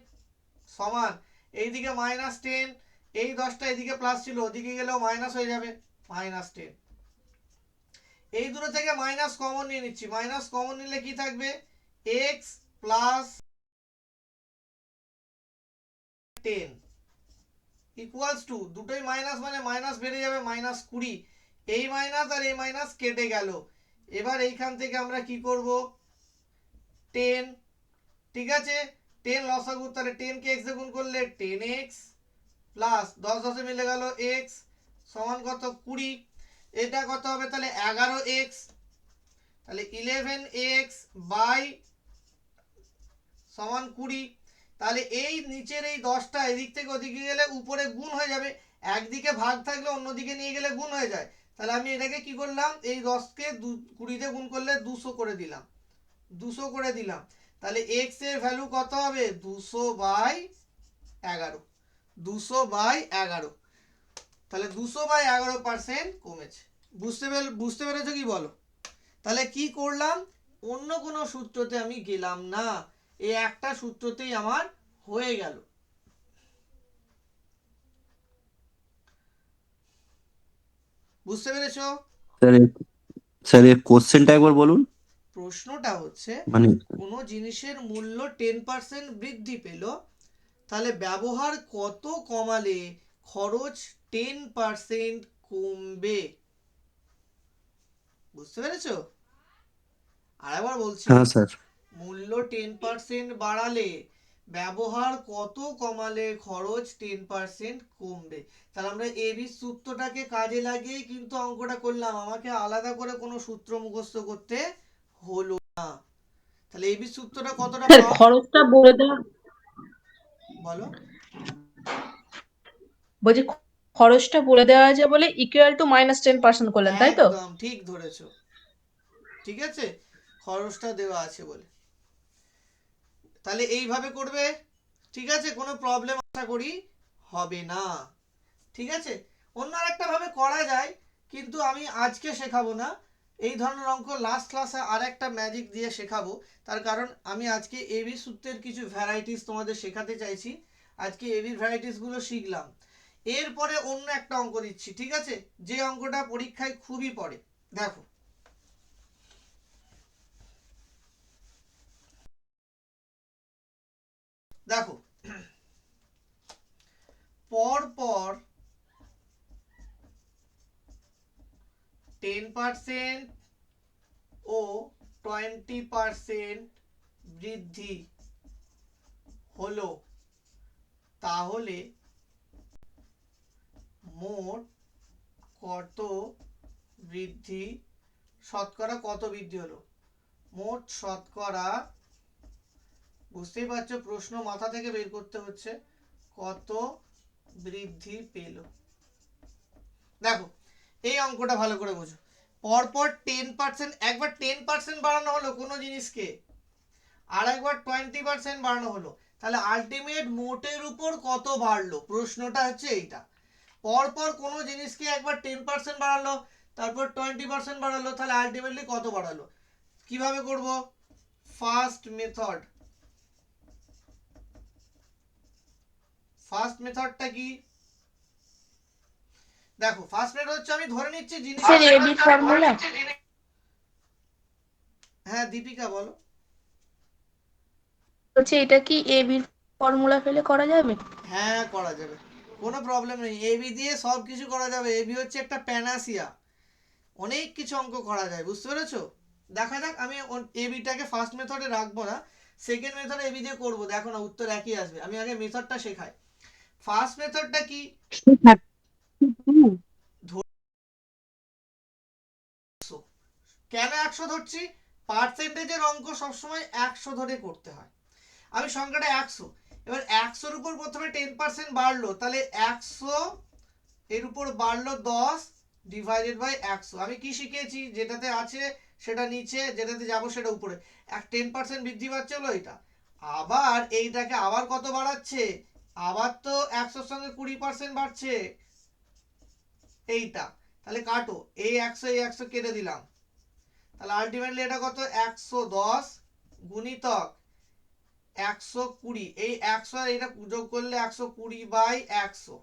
S1: সমান, এইদিকে -10, এই 10টা এদিকে প্লাস ছিল, ওদিকে গেলেও মাইনাস হয়ে যাবে, -10। এই দুটো থেকে মাইনাস কমন নিয়ে নিচ্ছি, মাইনাস কমন নিলে কি থাকবে, x + 10 ইকুয়ালস টু, দুটোই মাইনাস মানে মাইনাস বেড়ে যাবে, -20, এই মাইনাস আর এই মাইনাস কেটে গেল। এবার এইখান থেকে আমরা কি করব, 10, ঠিক আছে, 10 লসাগু, তাহলে 10 কে x দিয়ে গুণ করলে 10x প্লাস 10 10 মিলে গেল x সমান কত, 20, এটা কত হবে তাহলে 11x, তাহলে 11x বাই সমান 20। তাহলে এই নিচের এই 10টা এদিক থেকে ওদিকে গেলে উপরে গুণ হয়ে যাবে, একদিকে ভাগ থাকলে অন্যদিকে নিয়ে গেলে গুণ হয়ে যায়। তাহলে আমি এটাকে কি করলাম, এই 10কে 20 গুণ করলে 200 করে দিলাম, 200 করে দিলাম। তাহলে এক্স এর ভ্যালু কত হবে, 200/11, 200/11। তাহলে 200/11% কমেছে। বুঝতে পেরেছো কি বলো? তাহলে কি করলাম, অন্য কোনো সূত্রতে আমি গেলাম না, এই একটা সূত্রতেই আমার হয়ে গেল। বুঝতে পেরেছো?
S3: স্যার স্যার এই কোশ্চেনটা একবার বলুন।
S1: প্রশ্নটা হচ্ছে
S3: মানে
S1: কোনো জিনিসের মূল্য 10% বৃদ্ধি পেল, তাহলে ব্যবহার কত কমালে খরচ 10% কমবে। বুঝতে পেরেছো? আরেকবার বলছি,
S3: হ্যাঁ স্যার।
S1: মূল্য 10% বাড়ালে ব্যবহার কত কমালে খরচ 10% কমবে। তাহলে আমরা এবি সূত্রটাকে কাজে লাগিয়েই কিন্তু অঙ্কটা করলাম, আমাকে আলাদা করে কোনো সূত্র মুখস্থ করতে হলো না। তাহলে এবি সূত্রটা কতটা
S4: স্যার
S1: সহজ
S4: খরচটা বলে দেওয়া,
S1: বলো?
S4: বলছি খরচটা বলে দেওয়া আছে বলে ইকুয়াল টু -10% করলেন, তাই তো?
S1: একদম ঠিক ধরেছো, ঠিক আছে, খরচটা দেওয়া আছে বলে। তাহলে এইভাবে করবে, ঠিক আছে, কোনো প্রবলেম আশা করি হবে না, ঠিক আছে। অন্য আরেকটা ভাবে করা যায়, কিন্তু আমি আজকে শেখাবো না এই ধরনের অঙ্ক, লাস্ট ক্লাসে আরেকটা ম্যাজিক দিয়ে শেখাবো। তার কারণ আমি আজকে এবি সূত্রের কিছু ভ্যারাইটিস তোমাদের শেখাতে চাইছি, আজকে এবির ভ্যারাইটিস গুলো শিখলাম। এরপরে অন্য একটা অঙ্ক দিচ্ছি, ঠিক আছে, যে অঙ্কটা পরীক্ষায় খুবই পড়ে। দেখো, দেখো পর পর 10% ও 20% বৃদ্ধি হলো, তাহলে মোট কত বৃদ্ধি, শতকরা কত বৃদ্ধি হলো, মোট শতকরা, বুঝতেই পারছো প্রশ্ন মাথা থেকে বের করতে হচ্ছে, কত বৃদ্ধি পেল। দেখো এই অঙ্কটা ভালো করে বোঝো, পরপর 10%, একবার 10% বাড়ানো হলো কোনো জিনিসকে, আর একবার 20% বাড়ানো হলো, তাহলে আলটিমেট মোটের উপর কত বাড়লো, প্রশ্নটা হচ্ছে এইটা। পরপর কোনো জিনিসকে একবার 10% বাড়ালো, তারপর 20% বাড়ালো, তাহলে আলটিমেটলি কত বাড়ালো। কিভাবে করব, ফার্স্ট মেথড, ফার্স্ট মেথডটা কি, দেখো ফার্স্ট মেথড হচ্ছে আমি ধরে নিচ্ছি জিনিস,
S2: স্যার এবি ফর্মুলা,
S1: হ্যাঁ দীপিকা বলো।
S2: বলছি এটা কি এবি ফর্মুলা ফেলে করা যাবে?
S1: হ্যাঁ করা যাবে, কোনো প্রবলেম নেই, এবি দিয়ে সব কিছু করা যাবে, এবি হচ্ছে একটা প্যানাসিয়া, অনেক কিছু অঙ্ক করা যায়, বুঝতে পেরেছো? দেখা যাক, আমি এবিটাকে ফার্স্ট মেথডে রাখবো না, সেকেন্ড মেথডে এবি দিয়ে করবো, দেখো না উত্তর একই আসবে। আমি আগে মেথডটা শেখাই। ফার্স্ট মেথডটা কি, কেন 100 ধরছি, পার্সেন্টেজের অঙ্ক সবসময় 100 ধরে করতে হয়। আমি সংখ্যাটা 100, এবার 100-র উপর প্রথমে 10% বাড়লো, তাহলে 100 এর উপর বাড়লো 10 ডিভাইডেড বাই 100। আমি কি শিখেছি, যেটাতে আছে সেটা নিচে, যেটাতে যাব সেটা উপরে, 10% বৃদ্ধি পাচ্ছে হলো এটা। আবার এইটাকে আবার কত বাড়াচ্ছে, আবার তো 100-র সঙ্গে 20% বাড়ছে এইটা, তাহলে কাটো, এই 100 এই 100 কেটে দিলাম, তাহলে আলটিমেটলি এটা কত, 110 গুণিতক 120, এই 100 আর এটা যোগ করলে 120/100,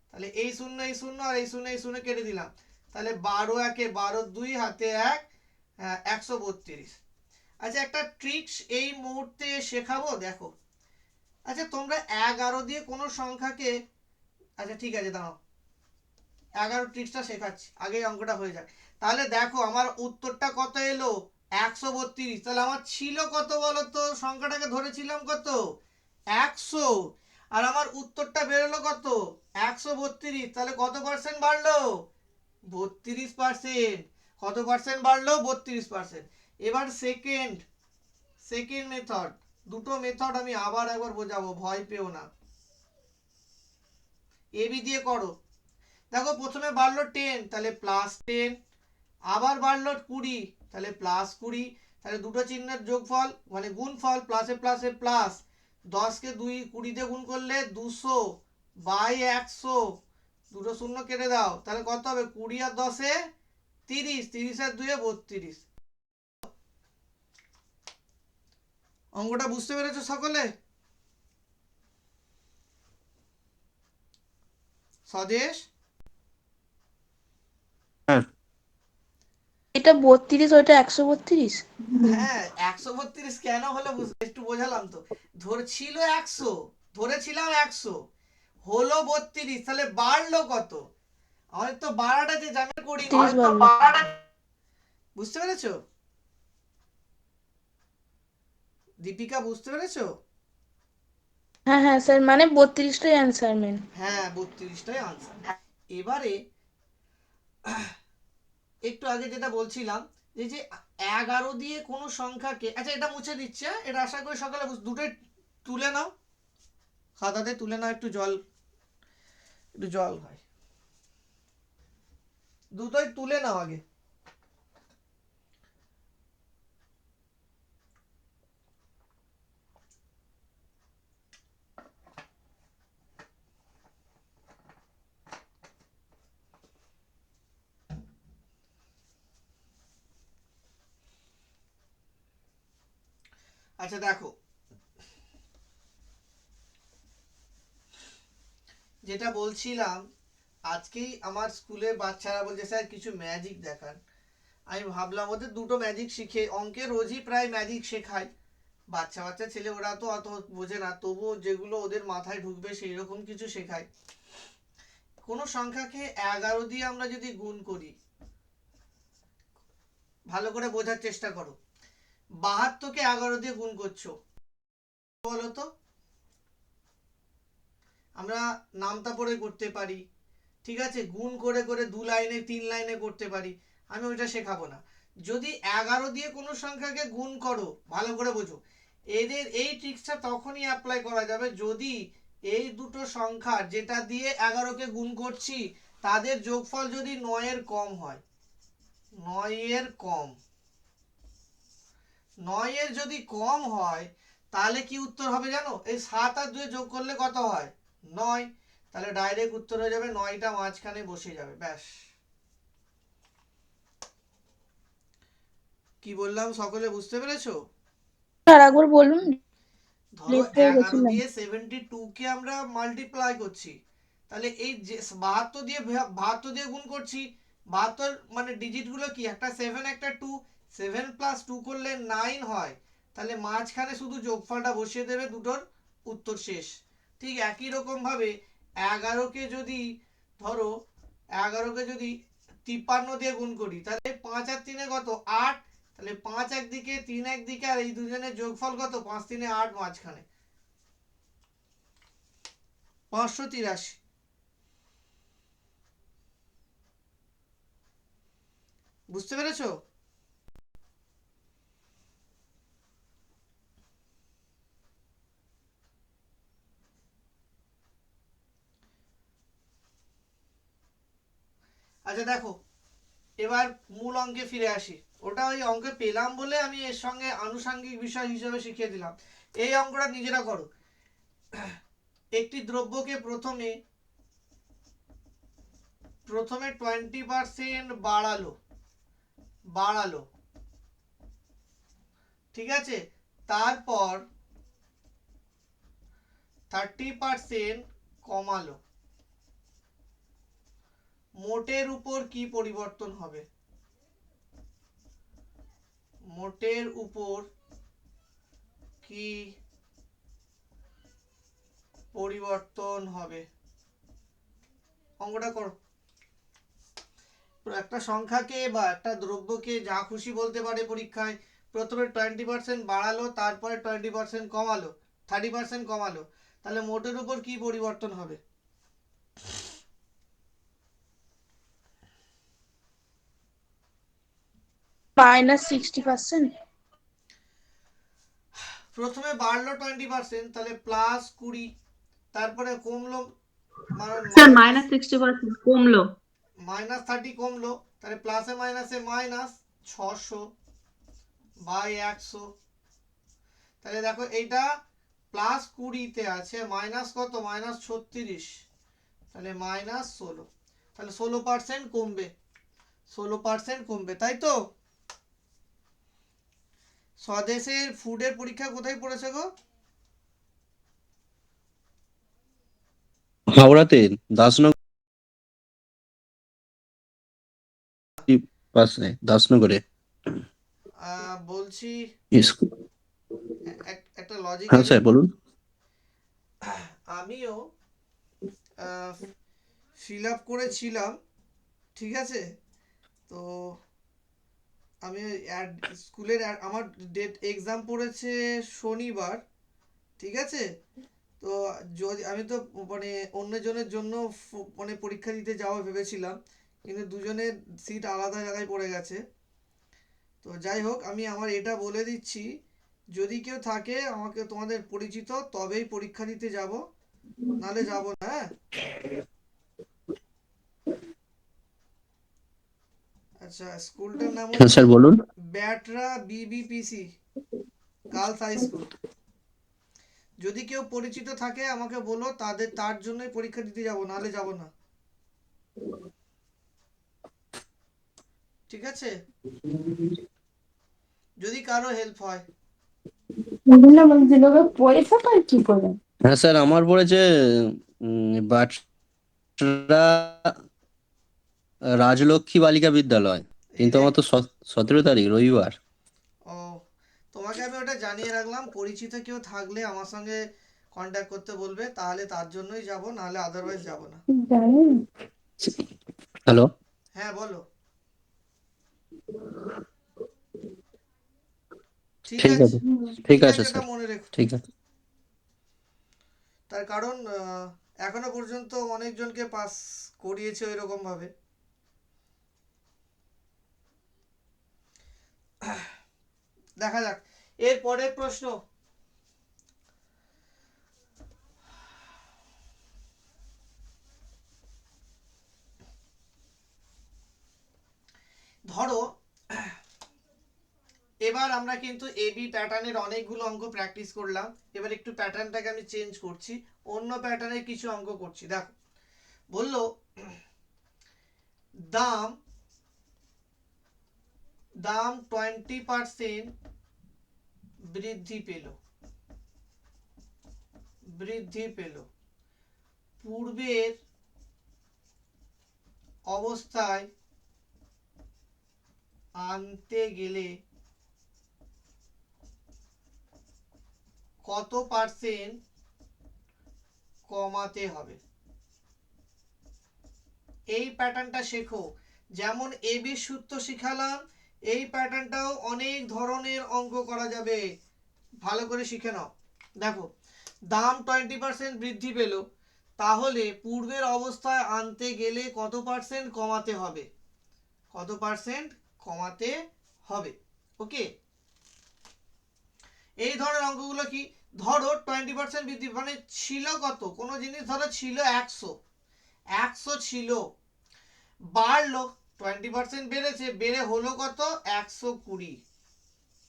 S1: তাহলে এই শূন্য এই শূন্য আর এই শূন্য এই শূন্য কেটে দিলাম, তাহলে 12 একে 12, 2 হাতে 1, 132। আচ্ছা একটা ট্রিক্স এই মুহূর্তে শেখাবো, দেখো, আচ্ছা তোমরা 11 দিয়ে কোনো সংখ্যাকে, আচ্ছা ঠিক আছে দাঁড়াও, 11 ট্রিক্সটা শেখাচ্ছি, আগে এই অঙ্কটা হয়ে যাক। তাহলে দেখো আমার উত্তরটা কত এলো, 132, তাহলে আমার ছিল কত বলো তো, সংখ্যাটাকে ধরেছিলাম কত, 100, আর আমার উত্তরটা বেরোলো কত, 132, তাহলে কত পার্সেন্ট বাড়লো, 32%, কত পার্সেন্ট বাড়লো, 32%। এবার সেকেন্ড মেথড, দুটো মেথড আমি আবার একবার বোঝাবো, ভয় পেও না। এবি দিয়ে করো। দেখো প্রথমে বাড়লো 10, তাহলে +10, আবার বাড়লো 20, তাহলে +20, তাহলে দুটো চিহ্নের যোগফল মানে গুণফল, প্লাসে প্লাসে প্লাস। 10কে 20 দিয়ে গুণ করলে 200 বাই 100, দুটো শূন্য কেটে দাও, তাহলে কত হবে? 20 আর 10-এ 30, 30 আর 2-এ 32। অঙ্কটা বুঝতে পেরেছো সকলে? স্বদেশ,
S3: স্যার
S2: এটা 32, ওইটা 132।
S1: হ্যাঁ 132 কেন হলো একটু বোঝালাম তো। ধরছিল 100, ধরেছিলাম 100, হলো 32, তাহলে বাড়লো কত? আমাদের তো বাড়াটা যে জামে করি,
S2: 30 বাড়লো।
S1: বুঝতে পেরেছো? দীপিকা বুঝতে পেরেছো?
S2: হ্যাঁ হ্যাঁ স্যার, মানে 32টাই অ্যান্সার মেন।
S1: হ্যাঁ 32টাই আনসার। এবারে একটু আগে যেটা বলছিলাম, যে যে 11 দিয়ে কোনো সংখ্যাকে, আচ্ছা এটা মুছে দিচ্ছে, এটা আশা করি সকালে দুটোই তুলে নাও, খাতাতে তুলে নাও, একটু জল হয়, দুটোই তুলে নাও আগে। আচ্ছা দেখো, যেটা বলছিলাম, আজকেই আমার স্কুলে বাচ্চারা বলছে স্যার কিছু ম্যাজিক দেখান। আমি ভাবলাম ওদের দুটো ম্যাজিক শিখে, অঙ্কে রোজই প্রায় ম্যাজিক শেখায়, বাচ্চা বাচ্চা ছেলে, ওরা তো অত বোঝে না, তবুও যেগুলো ওদের মাথায় ঢুকবে সেই রকম কিছু শেখায়। কোনো সংখ্যাকে 11 দিয়ে আমরা যদি গুণ করি, ভালো করে বোঝার চেষ্টা করো। 72কে 11 দিয়ে গুণ করছো, বলো তো? আমরা নামতা পড়ে করতে পারি, ঠিক আছে, গুণ করে করে 2 লাইনে 3 লাইনে করতে পারি, আমি ওইটা শেখাবো না। যদি 11 দিয়ে কোনো সংখ্যাকে গুণ করো, ভালো করে বোঝো, এদের এই ট্রিক্সটা তখনই অ্যাপ্লাই করা যাবে যদি এই দুটো সংখ্যা যেটা দিয়ে 11কে গুণ করছি তাদের যোগফল যদি 9 এর কম হয়, 9 এর কম, 9 এর যদি কম হয়, তাহলে কি উত্তর হবে জানো? এই 7 আর 2 যোগ করলে কত হয়? 9। তাহলে ডাইরেক্ট উত্তর হয়ে যাবে 9টা মাঝখানে বসে যাবে, ব্যাস। কি বললাম সকলে বুঝতে পেরেছো?
S2: আর একবার বলুন,
S1: ধরো
S2: লেফট হয়ে
S1: 11
S2: গেছিলাম।
S1: দিয়ে 72 কে আমরা মাল্টিপ্লাই করছি, তাহলে এই যে 72 দিয়ে গুণ করছি, 72 মানে ডিজিট গুলো কি, একটা 7 একটা 2, 7 + 2 করলে 9 হয়, তাহলে মাঝখানে শুধু যোগফলটা বসিয়ে দেবে, দুটোর উত্তর শেষ। ঠিক একই রকম ভাবে 11কে যদি, ধরো 11কে যদি 53 দিয়ে গুণ করি, তাহলে 5 আর 3 কত? 8, তাহলে 5 একদিকে 3 একদিকে, আর এই দুজনের যোগফল কত? 5 3 8 মাঝখানে, 583। বুঝতে পেরেছো? আচ্ছা দেখো, এবার মূল অঙ্কে ফিরে আসি। ওটা ওই অঙ্কে পেলাম বলে আমি এর সঙ্গে আনুষঙ্গিক বিষয় হিসেবে শিখিয়ে দিলাম। এই অঙ্কটা নিজেরা করো। একটি দ্রব্যকে প্রথমে 20% বাড়ালো, বাড়ালো, ঠিক আছে, তারপর 30% কমালো, মোটের উপর কি পরিবর্তন হবে? মোটের উপর কি পরিবর্তন হবে? অঙ্কটা করো। একটা সংখ্যাকে বা একটা দ্রব্যকে যা খুশি বলতে পারে পরীক্ষায়, প্রথমে 20% বাড়ালো, তারপরে 20% কমালো, 30% কমালো, তাহলে মোটের উপর কি পরিবর্তন হবে?
S2: -60%।
S1: প্রথমে বাড়লো 20%, তাহলে প্লাস 20, তারপরে কমলো
S2: স্যার -60% কমলো।
S1: -30 কমলো, তাহলে প্লাসে মাইনাসে মাইনাস 600 বাই 100। তাহলে দেখো এইটা +20-তে আছে, মাইনাস কত, -36, তাহলে -16, তাহলে 16% কমবে, 16% কমবে, তাই তো? স্বদেশের ফুডের পরীক্ষা কোথায় পড়েছে গো?
S3: হাওড়াতে দাসনগর পাশে, দাসনগরে
S1: বলছি
S3: স্কুল।
S1: একটা
S3: হ্যাঁ
S1: লজিক্যালি,
S3: স্যার বলুন।
S1: আমিও ফিল আপ করেছিলাম, ঠিক আছে? তো আমি স্কুলের আমার ডেট এক্সাম পড়েছে শনিবার, ঠিক আছে? তো যদি আমি তো মানে অন্যজনের জন্য মানে পরীক্ষা দিতে যাওয়া ভেবেছিলাম, কিন্তু দুজনের সিট আলাদা জায়গায় পড়ে গেছে। তো যাই হোক, আমি আমার এটা বলে দিচ্ছি, যদি কেউ থাকে আমাকে তোমাদের পরিচিত তবেই পরীক্ষা দিতে যাব, নাহলে যাব না, হ্যাঁ? আচ্ছা, স্কুলটার নাম
S3: হ্যাঁ
S1: হচ্ছে
S3: স্যার বলুন।
S1: ব্যাটরা বিবিপিসি গার্লস হাই স্কুল। যদি কেউ পরিচিত থাকে আমাকে বলো, তার জন্যই পরীক্ষা দিতে যাব, নাহলে যাব না, ঠিক আছে? যদি কারো হেল্প হয়।
S2: পয়সা পায় কি করে?
S3: হ্যাঁ স্যার আমার পড়েছে বাটরা রাজলক্ষ্মী বালিকা বিদ্যালয়, কিন্তু
S1: এ-
S3: আমার তো 17 তারিখ রবিবার।
S1: ও, তোমাকে আমি ওটা জানিয়ে রাখলাম, পরিচিত কেউ থাকলে আমার সঙ্গে কন্ট্যাক্ট করতে বলবে, তাহলে তার জন্যই যাব, নাহলে আদারওয়াইজ যাব না।
S2: জানেন।
S3: হ্যালো।
S1: হ্যাঁ বলো। ঠিক
S3: ঠিক
S1: আছে,
S3: আছে, ঠিক
S1: ঠিক
S3: আছে
S1: আছে, ওটা
S3: স্যার,
S1: মনে রেখো।
S3: ঠিক আছে।
S1: তার কারণ এখনো পর্যন্ত অনেকজনকে পাস করিয়েছে ওই রকম ভাবে। দেখা যাক, এর পরের প্রশ্ন। ধরো এবার আমরা কিন্তু এবি প্যাটার্নের অনেকগুলো অঙ্ক প্র্যাকটিস করলাম, এবার একটু প্যাটার্নটাকে আমি চেঞ্জ করছি, অন্য প্যাটার্নের কিছু অঙ্ক করছি। দেখো, বললো দাম দাম 20% বৃদ্ধি পেল পূর্বের অবস্থায় আনতে গেলে কত পার্সেন্ট কমাতে হবে? এই প্যাটার্নটা শেখো, যেমন এবি সূত্র শিখালাম, এই প্যাটার্নটাও অনেক ধরনের অঙ্ক করা যাবে, ভালো করে শিখে নাও। দেখো, দাম 20% বৃদ্ধি পেল, তাহলে পূর্বের অবস্থায় আনতে গেলে কত পার্সেন্ট কমাতে হবে, কত পার্সেন্ট কমাতে হবে, ওকে? এই ধরনের অঙ্কগুলো কি, ধরো 20% বৃদ্ধি মানে ছিল কত, কোনো জিনিস ধরো ছিল 100 ছিল, বাড়লো 20% বেড়েছে, বেড়ে হলো কত, 120,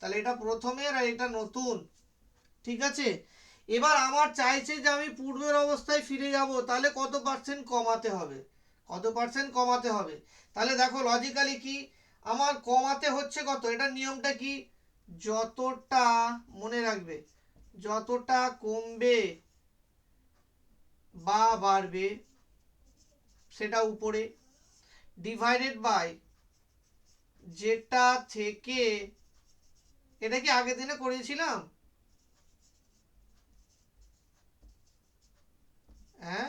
S1: তাহলে এটা প্রথমের আর এটা নতুন, ঠিক আছে? এবার আমার চাইছে যে আমি পূর্বের অবস্থায় ফিরে যাব, তাহলে কত পার্সেন্ট কমাতে হবে, কত পার্সেন্ট কমাতে হবে? তাহলে দেখো লজিক্যালি কি, আমার কমাতে হচ্ছে কত, এটা নিয়মটা কি, যতটা, মনে রাখবে, যতটা কমবে বা বাড়বে সেটা উপরে, ডিভাইডেড বাই যেটা থেকে, এটা কি আগের দিনে করেছিলাম? হ্যাঁ,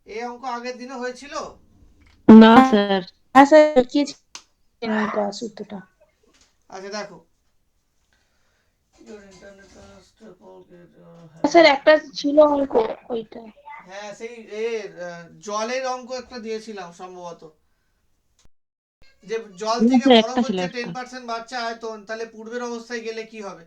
S1: এই অঙ্ক আগের দিনে হয়েছিল?
S2: না স্যার। হ্যাঁ স্যার, দেখিয়েছেন এটা সূত্রটা।
S1: আচ্ছা দেখো,
S2: স্যার একটা ছিল অঙ্ক, ওইটা।
S1: হ্যাঁ সেই জলের অঙ্ক একটা দিয়েছিলাম সম্ভবত। যে জল থেকে বরফ হচ্ছে 10% বাড়ছে আয়তন, তাহলে পূর্বের অবস্থায় গেলে কি হবে?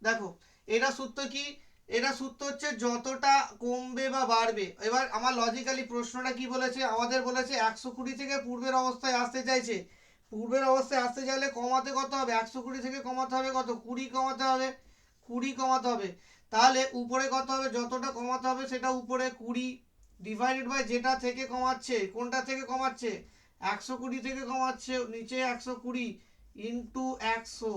S1: দেখো এটা সূত্র কি, এটা সূত্র হচ্ছে যতটা কমবে বা বাড়বে। এবার আমার লজিক্যালি প্রশ্নটা কি বলেছে, আমাদের বলেছে 120 থেকে পূর্বের অবস্থায় আসতে চাইছে। পূর্বের অবস্থায় আসতে চাইলে কমাতে কত হবে? 120 থেকে কমাতে হবে কত? 20 কমাতে হবে, 20 কমাতে হবে। তাহলে উপরে কত হবে? যতটা কমাতে হবে সেটা উপরে 20 ডিভাইডেড বাই যেটা থেকে কমাচ্ছে, কোনটা থেকে কমাচ্ছে? 120 থেকে কমাচ্ছে, নিচে 120 ইন্টু 100।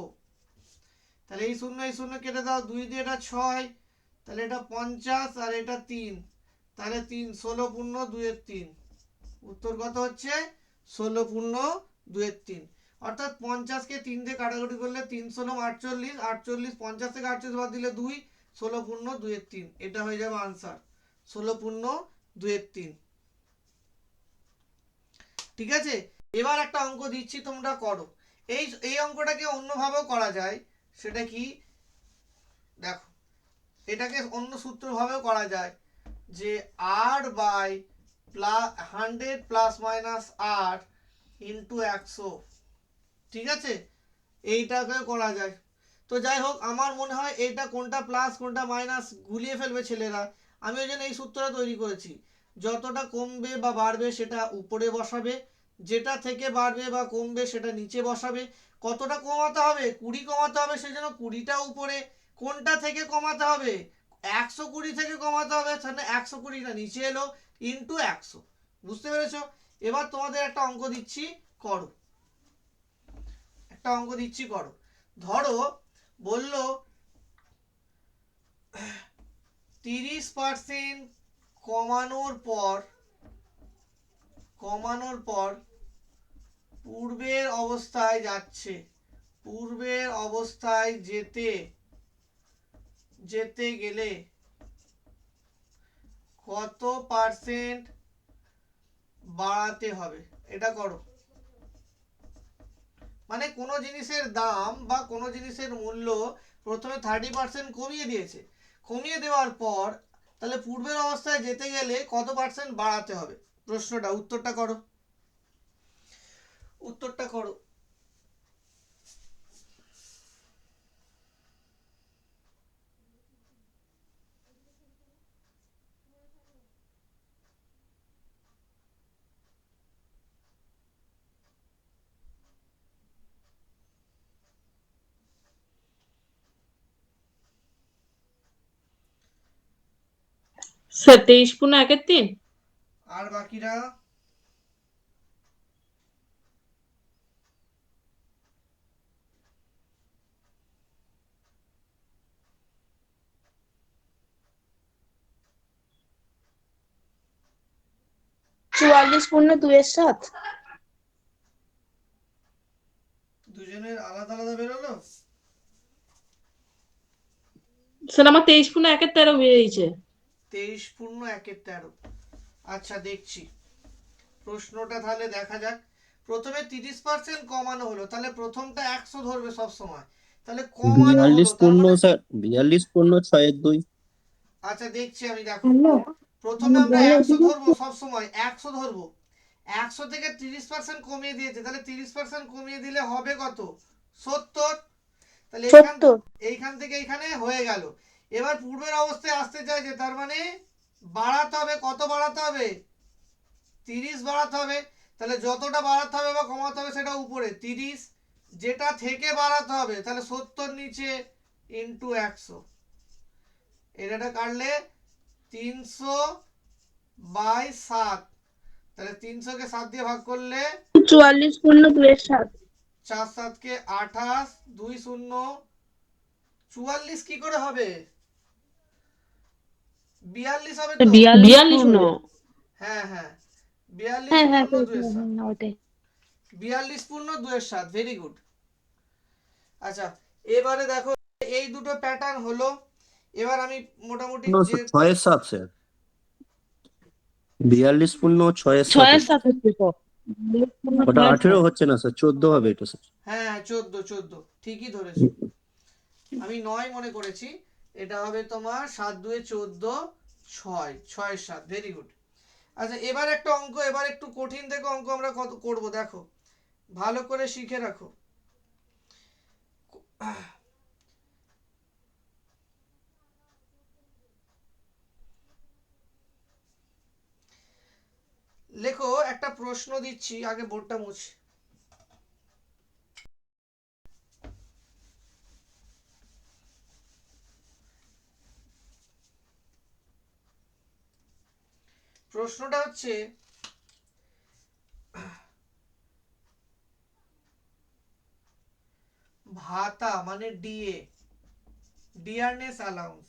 S1: তাহলে এই শূন্য কেটে দাও, 2 দিয়ে এটা 6, তাহলে এটা 50 আর এটা 3, তাহলে 3 16 পূর্ণ 2 এর 3। উত্তর কত হচ্ছে? 16 পূর্ণ 2 এর 3। অর্থাৎ 50 কে 3 দিয়ে কাটাকুটি করলে 3 16 48, 48 50 থেকে 48 বাদ দিলে 2, 16 পূর্ণ 2 এর 3, এটা হয়ে যাবে আনসার 16 পূর্ণ 2 এর 3। ঠিক আছে, এবার একটা অঙ্ক দিচ্ছি, তোমরা করো। এই অঙ্কটাকে অন্যভাবেও করা যায়। সেটা কি দেখো, এটাকে অন্য সূত্রভাবেও করা যায় যে r by 100 plus minus r into 100। ঠিক আছে, এইটাকে করা যায়। তো যাই হোক, আমার মনে হয় এইটা কোনটা প্লাস কোনটা মাইনাস গুলিয়ে ফেলবে ছেলেরা। আমি ওই জন্য এই সূত্রটা তৈরি করেছি। যতটা কমবে বা বাড়বে সেটা উপরে বসাবে, যেটা থেকে বাড়বে বা কমবে সেটা নিচে বসাবে। কতটা কমাতে হবে? 20 কমাতে হবে, সেই জন্য 20টা উপরে। কোনটা থেকে কমাতে হবে? 120 থেকে কমাতে হবে, তাহলে 120টা নিচে এলো ইন্টু 100। বুঝতে পেরেছো? এবার তোমাদের একটা অঙ্ক দিচ্ছি, করো। একটা অঙ্ক দিচ্ছি, করো। ধরো বললো 30% কমানোর পর পূর্বের অবস্থায় যাচ্ছে। পূর্বের অবস্থায় যেতে গেলে কত পার্সেন্ট বাড়াতে হবে? এটা করো। মানে কোনো জিনিসের দাম বা কোনো জিনিসের মূল্য প্রথমে 30% কমিয়ে দিয়েছে, কমিয়ে দেওয়ার পর তাহলে পূর্বের অবস্থায় যেতে গেলে কত পার্সেন্ট বাড়াতে হবে? প্রশ্নটা, উত্তরটা করো, উত্তরটা করো।
S4: স্যার 23 পূর্ণ 1 এর 3।
S1: আর বাকিরা?
S2: চুয়াল্লিশ পূর্ণ 2/7।
S1: দুজনের আলাদা আলাদা বেরোলো।
S4: স্যার আমার 23 পূর্ণ 1 এর 13 বেরিয়েছে।
S1: 23 পূর্ণ 1 এর 13। আচ্ছা দেখছি প্রশ্নটা, তাহলে দেখা যাক। প্রথমে 30% কমানো হলো, তাহলে প্রথমটা 100 ধরবে সব সময়, তাহলে কমানো হলো
S3: 42
S1: তার
S3: পূর্ণ
S1: মানে।
S3: স্যার 42 পূর্ণ 6/2।
S1: আচ্ছা দেখছি আমি, দেখো প্রথমে আমরা 100 ধরবো সব সময়, 100 ধরবো। 100 থেকে 30% কমিয়ে দিয়েছে, তাহলে 30% কমিয়ে দিলে হবে কত? 70। তাহলে এইখান থেকে এইখানে হয়ে গেল। এবার পূর্বের অবস্থায় আসতে চাইছে, তার মানে বাড়াতে হবে। কত বাড়াতে হবে? 30 বাড়াতে হবে। তাহলে যতটা বাড়াতে হবে বা কমাতে হবে সেটা উপরে 30, যেটা থেকে বাড়াতে হবে তাহলে 70 নিচে ইন্টু 100। এটা কাটলে 300/7, তাহলে 300 কে 7 দিয়ে ভাগ করলে
S2: 44 পূর্ণ 2/7।
S1: 4 7 কে 28, 2 0 44 কি করে হবে? 42 হবে তো?
S4: 42 পূর্ণ।
S1: হ্যাঁ হ্যাঁ, 42
S2: হ্যাঁ হ্যাঁ
S1: পূর্ণ 2/7।
S2: ওটাই।
S1: 42 পূর্ণ 2/7, ভেরি গুড। আচ্ছা এবারে দেখো, এই দুটো প্যাটার্ন হলো। এবার আমি মোটামুটি যে
S3: 6/7 স্যার, 42 পূর্ণ 6/7।
S2: 6/7 হচ্ছে তো।
S3: ওটা 18 হচ্ছে না স্যার, 14 হবে এটা স্যার।
S1: হ্যাঁ 14 ঠিকই ধরেছো। আমি 9 মনে করেছি, এটা হবে তোমার 7 2 14, 6 6 7, ভেরি গুড। আচ্ছা এবার একটা অঙ্ক, এবার একটু কঠিন থেকে অঙ্ক আমরা কত করব দেখো। ভালো করে শিখে রাখো। লেখো, একটা প্রশ্ন দিচ্ছি, আগে বোর্ডটা মুছি। প্রশ্নটা হচ্ছে ভাতা মানে ডিএ, ডিয়ারনেস অ্যালাউন্স,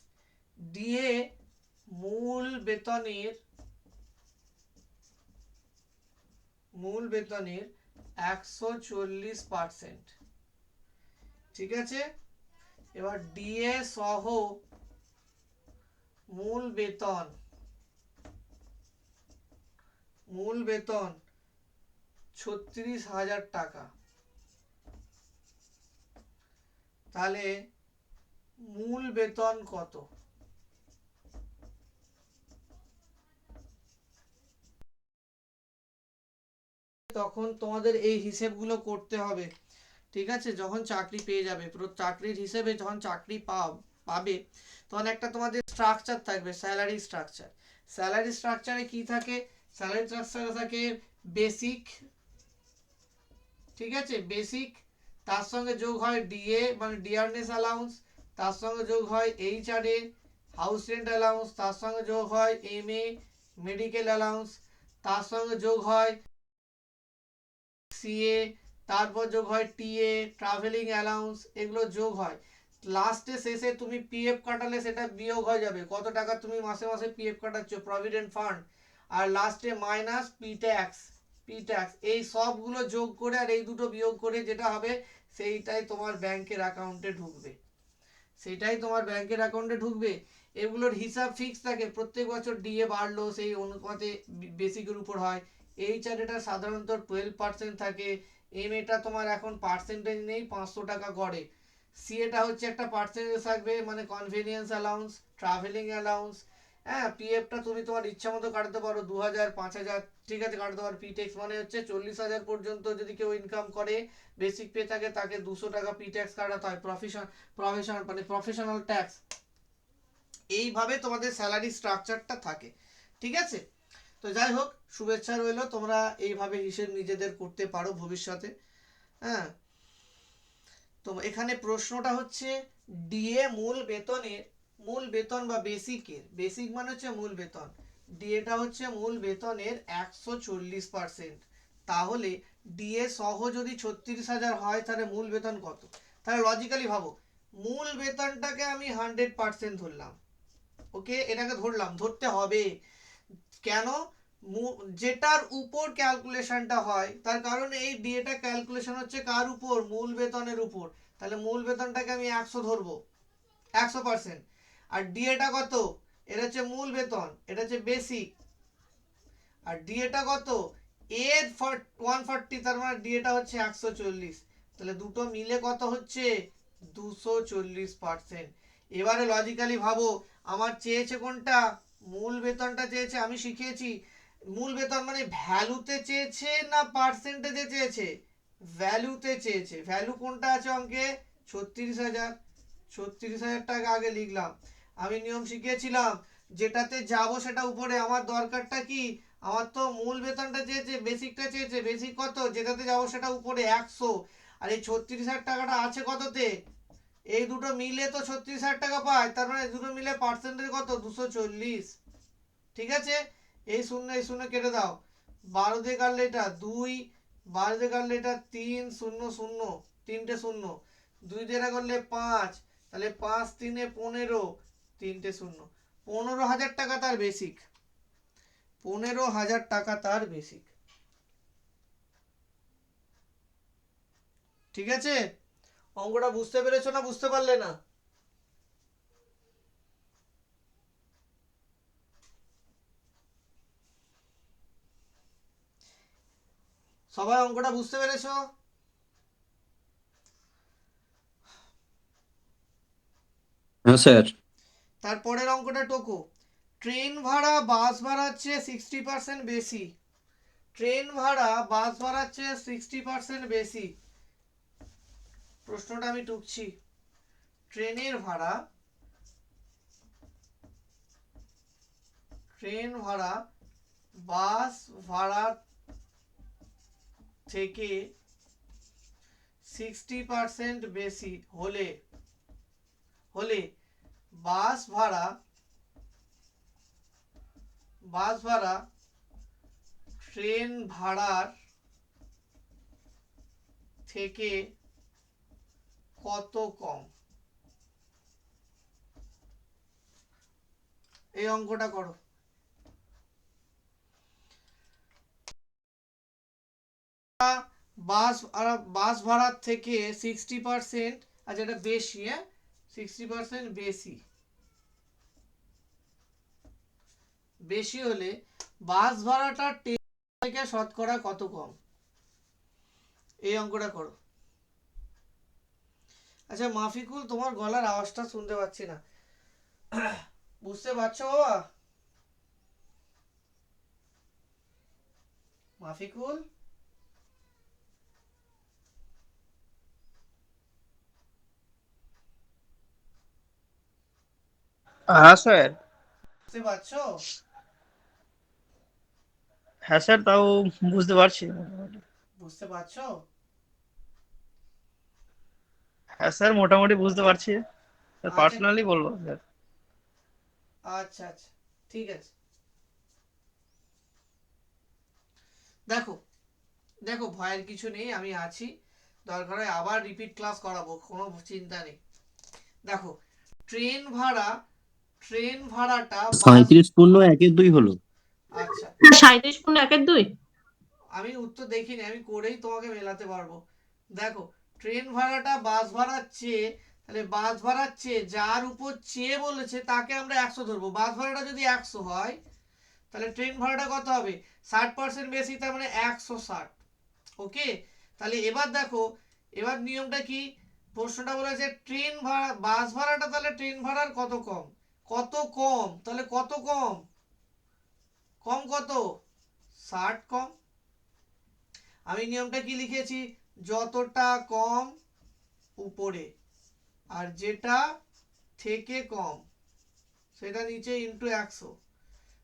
S1: ডিএ মূল বেতনের 140%। ঠিক আছে, এবার ডিএ সহ মূল বেতন 36,000 টাকা, তাহলে মূল বেতন কত? তখন তোমাদের এই হিসেবগুলো করতে হবে। ঠিক আছে, যখন চাকরি পেয়ে যাবে, পুরো চাকরির হিসেবে যখন চাকরি পাবে, তখন একটা তোমাদের স্ট্রাকচার থাকবে, স্যালারি স্ট্রাকচার। স্যালারি স্ট্রাকচারে কি থাকে? স্যালারি স্ট্রাকচারে থাকে বেসিক, ঠিক আছে, বেসিক, তার সঙ্গে যোগ হয় ডিএ মানে ডিয়ারনেস অ্যালাউন্স, তার সঙ্গে যোগ হয় এইচআরএ হাউস রেন্ট অ্যালাউন্স, তার সঙ্গে যোগ হয় এমএ মেডিকেল অ্যালাউন্স, তার সঙ্গে যোগ হয় সিএ, তারপর যোগ হয় টিএ ট্রাভেলিং অ্যালাউন্স, এগুলো যোগ হয়। লাস্টে শেষে তুমি পিএফ কাটালে সেটা বিয়োগ হয়ে যাবে, কত টাকা তুমি মাসে মাসে পিএফ কাটাচ্ছ প্রভিডেন্ট ফান্ড, আর লাস্টে মাইনাস পি ট্যাক্স এই সবগুলো যোগ করে আর এই দুটো বিয়োগ করে যেটা হবে সেইটাই তোমার ব্যাংকের অ্যাকাউন্টে ঢুকবে, ঢুকবে। এগুলোর হিসাব ফিক্স থাকে, প্রত্যেক বছর ডিএ বাড়লো সেই অনুপাতে বেসিকের উপর হয়। এইচআর এটা সাধারণত 12% থাকে, এম এটা তোমার এখন পার্সেন্টেজ নেই, 500 টাকা করে। সি এটা হচ্ছে একটা পার্সেন্টেজ থাকবে, মানে কনভেনিয়েন্স অ্যালাউন্স, ট্রাভেলিং অ্যালাউন্স। হ্যাঁ, পিএফটা তুমি তোমার ইচ্ছা মতো কাটতে পারো, 2,000 5,000 ঠিক আছে কাটতে পারো। পিটেক্স মানে হচ্ছে 40,000 পর্যন্ত যদি কেউ ইনকাম করে, বেসিক পে থাকে, তাকে 200 টাকা পিটেক্স কাটাতে হয়, প্রফেশনাল ট্যাক্স। এইভাবে তোমাদের স্যালারি স্ট্রাকচারটা থাকে। ঠিক আছে, তো যাই হোক, শুভেচ্ছা রইলো, তোমরা এইভাবে হিসেব নিজেদের করতে পারো ভবিষ্যতে। হ্যাঁ, তো এখানে প্রশ্নটা হচ্ছে ডিএ মূল বেতন বা বেসিক মানে হচ্ছে মূল বেতন, ডিএটা হচ্ছে মূল বেতনের 140%। তাহলে ডিএ সহ যদি 36,000 হয়, তাহলে মূল বেতন কত? তাহলে লজিক্যালি ভাবো, মূল বেতনটাকে আমি 100% ধরলাম, ওকে, এটাকে ধরতে হবে। কেন? যেটার উপর ক্যালকুলেশনটা হয়, তার কারণ এই ডিএটা ক্যালকুলেশন হচ্ছে কার উপর? মূল বেতনের উপর। তাহলে মূল বেতনটাকে আমি 100 ধরবো, 100%। আর ডিএটা কত? এটা হচ্ছে মূল বেতন, এটা হচ্ছে বেসিক। আর ডিএটা কত? এর 140, তার মানে ডিএটা হচ্ছে 140। তাহলে দুটো মিলে কত হচ্ছে? 240%। এবারে লজিক্যালি ভাবো, আমার চেয়েছে কোনটা? মূল বেতনটা চেয়েছে, আমি শিখিয়েছি মূল বেতন মানে ভ্যালুতে চেয়েছে না পার্সেন্টেজে চেয়েছে? ভ্যালুতে চেয়েছে। ভ্যালু কোনটা আছে অঙ্কে? 36,000। 36,000 টাকা আগে লিখলাম। আমি নিয়ম শিখিয়েছিলাম, যেটাতে যাব সেটা উপরে, আমার দরকারটা কি? আমার তো মূল বেতনটা চেয়েছে, বেসিকটা চেয়েছে, বেসিক কত? যেটাতে যাব সেটা উপরে 100। আর এই 36,000 টাকাটা আছে কততে? এই দুটো মিলে তো 36,000 টাকা পায়, তার মানে দুটো মিলে পার্সেন্টেজ কত? 240। ঠিক আছে, এই শূন্য কেটে দাও, 12 দিয়ে কাটলে এটা 2, 12 দিয়ে কাটলে এটা 3, 0 0, তিনটে শূন্য, 2 দিয়ে করলে 5, তাহলে 5 3 15, তিনটে শূন্য, 15,000 টাকা তার বেসিক, 15,000 টাকা তার বেসিক। ঠিক আছে, অঙ্কটা বুঝতে পেরেছো না বুঝতে পারলে না? সবাই অঙ্কটা বুঝতে পেরেছো?
S3: হ্যাঁ স্যার।
S1: তারপরের অঙ্কটা টোকো, ট্রেন ভাড়া বাস ভাড়ার চেয়ে 60% বেশি। ট্রেন ভাড়া বাস ভাড়ার চেয়ে 60% বেশি। প্রশ্নটা আমি টুকছি। ট্রেন ভাড়া বাস ভাড়ার থেকে 60% বেশি হলে বাস ভাড়া ট্রেন ভাড়ার থেকে কত কম? এই অঙ্কটা করো। বাস ভাড়ার থেকে 60%, আচ্ছা এটা বেশি, 60% বেশি হলে বাস ভাড়াটা ট্রেন থেকে শতকরা কত কম? এই অঙ্কটা করো। আচ্ছা মাফিকুল, তোমার গলার আওয়াজটা শুনতে পাচ্ছি না, বুঝতে পারছো বাবা? মাফিকুল,
S5: হ্যাঁ স্যার।
S1: বুঝতে পারছো?
S5: হ্যাঁ স্যার, তাও বুঝতে পারছি।
S1: বুঝতে পারছো?
S5: হ্যাঁ স্যার, মোটামুটি বুঝতে পারছি। স্যার
S1: আচ্ছা
S5: পার্সোনালি বলবো স্যার।
S1: আচ্ছা আচ্ছা, ঠিক আছে। দেখো দেখো, ভয়ের কিছু নেই, আমি আছি। দরকার হয় আবার রিপিট ক্লাস করাবো, কোনো চিন্তা নেই। দেখো, ট্রেন ভাড়াটা বাস,
S3: 37.12 হলো।
S1: আচ্ছা
S4: 37.12।
S1: আমি উত্তর দেখিনি, আমি করেই তোমাকে মেলাতে পারবো। দেখো, ট্রেন ভাড়াটা বাস ভাড়ার চেয়ে, তাহলে বাস ভাড়ার চেয়ে যার উপর চেয়ে বলেছে তাকে আমরা 100 ধরবো। বাস ভাড়াটা যদি 100 হয়, তাহলে ট্রেন ভাড়াটা কত হবে? 60% বেশি, তার মানে 160। ওকে, তাহলে এবার দেখো, এবার নিয়মটা কি? প্রশ্নটা বলেছে ট্রেন ভাড়া বাস ভাড়াটা, তাহলে ট্রেন ভাড়ার কত কম? কত কম, তাহলে কত কম? কম কত? 60 কম। আমি নিয়মটা কি লিখেছি? যতটা কম উপরে, আর যেটা থেকে কম সেটা নিচে ইন্টু 100।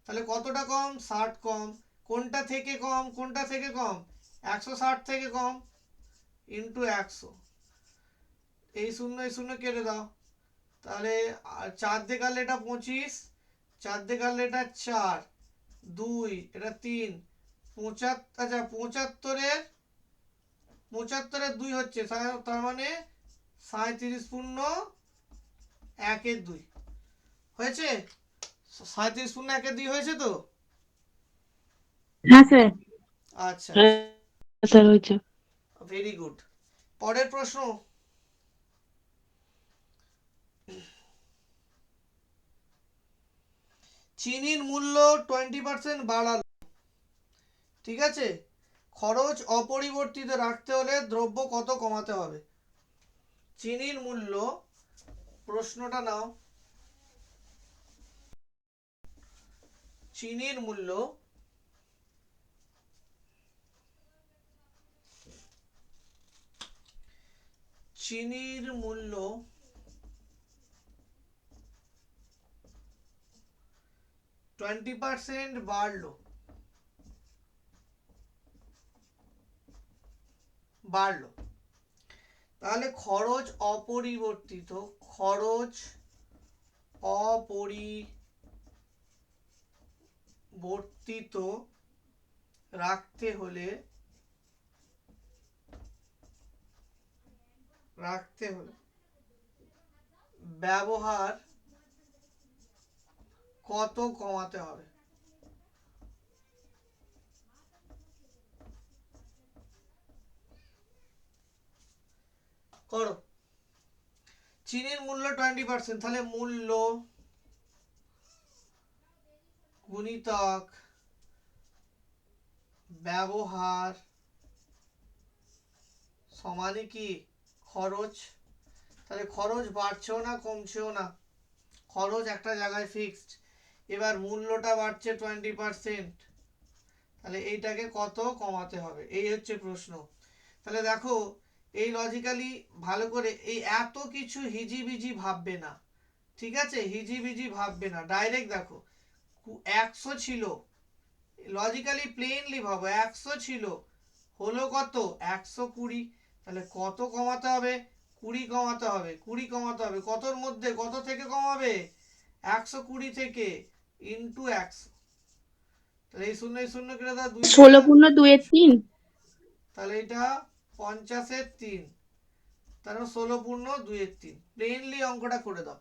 S1: তাহলে কতটা কম? 60 কম। কোনটা থেকে কম? 160 থেকে কম, ইন্টু 100। এই শূন্য কেটে দাও, তাহলে 4 দিয়ে কাটলে এটা 25, 4 দিয়ে কাটলে এটা 4, 2 এটা 3, 75, আচ্ছা 75-এর 2 হচ্ছে, তার মানে 37.1-2 হয়েছে। 37.1-2 হয়েছে তো?
S2: হ্যাঁ স্যার।
S1: আচ্ছা
S2: হ্যাঁ
S1: আচ্ছা,
S2: স্যার হয়েছে।
S1: Very good. পরের প্রশ্ন, চিনির মূল্য 20% বাড়ালো, ঠিক আছে, খরচ অপরিবর্তিত রাখতে হলে দ্রব্য কত কমাতে হবে? চিনির মূল্য, প্রশ্নটা নাও, চিনির মূল্য 20% বাড়লো, তাহলে খরচ অপরিবর্তিত রাখতে হলে ব্যবহার কত কমাতে হবে? করো। চিনির মূল্য 20%, তাহলে মূল্য গুণিতক ব্যবহার সমানে কি? খরচ। তাহলে খরচ বাড়ছেও না কমছেও না, খরচ একটা জায়গায় ফিক্সড। এবার মূল্যটা বাড়ছে 20%, তাহলে এইটাকে কত কমাতে হবে, এই হচ্ছে প্রশ্ন। তাহলে দেখো এই লজিক্যালি ভালো করে এই এত কিছু হিজিবিজি ভাববে না, ঠিক আছে, হিজিবিজি ভাববে না, ডাইরেক্ট দেখো 100 ছিল, লজিক্যালি প্লেনলি ভাবো 100 ছিল, হলো কত 120, তাহলে কত কমাতে হবে 20 কমাতে হবে, 20 কমাতে হবে কতর মধ্যে, কত থেকে কমাবে 120 থেকে ইন্টু 100, তাহলে এই শূন্য কেটে দাও 2
S2: ষোলো পূর্ণ 2-এর 3।
S1: তাহলে এটা 50-এর 3, তাহলে 16 পূর্ণ 2-এর 3, প্লেনলি অঙ্কটা করে দাও,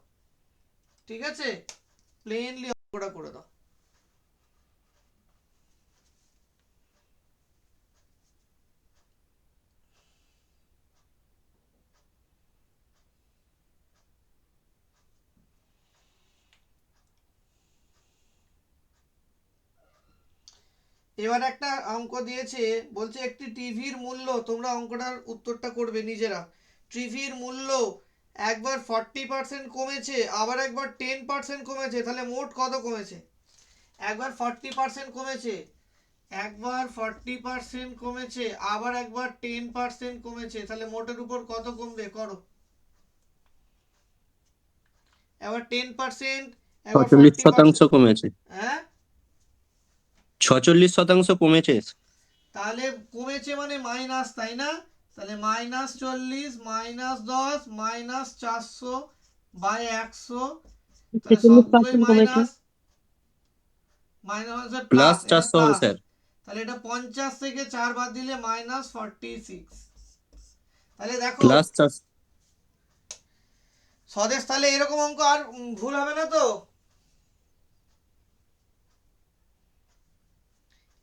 S1: ঠিক আছে, প্লেনলি অঙ্কটা করে দাও। এবার একটা অঙ্ক দিয়েছে, বলছে একটি টিভির মূল্য, তোমরা অঙ্কটার উত্তরটা করবে নিজেরা, টিভির মূল্য একবার 40% কমেছে, আবার একবার 10% কমেছে, তাহলে মোট কত কমেছে, একবার 40% কমেছে, একবার 40% কমেছে, আবার একবার 10% কমেছে, তাহলে মোটের উপর কত কমবে করো, এবার 10%, এবার
S3: 46%
S1: 40%,
S3: কমেছে,
S1: হ্যাঁ
S3: 46% কমেছে।
S1: তাহলে কমেছে মানে মাইনাস, তাই না, তাহলে -40 -10 -400 বাই 100, তাহলে সবগুলোই
S2: 46% কমেছে।
S1: মাইনাস, মাইনাস প্লাস,
S3: প্লাস
S1: এটা
S3: 400 হবে
S1: প্লাস,
S3: স্যার।
S1: তাহলে এটা 50 থেকে 4 বাদ দিলে -46, তাহলে দেখো
S3: প্লাস 400।
S1: স্বদেশ, তাহলে এরকম অঙ্ক আর ভুল হবে না তো।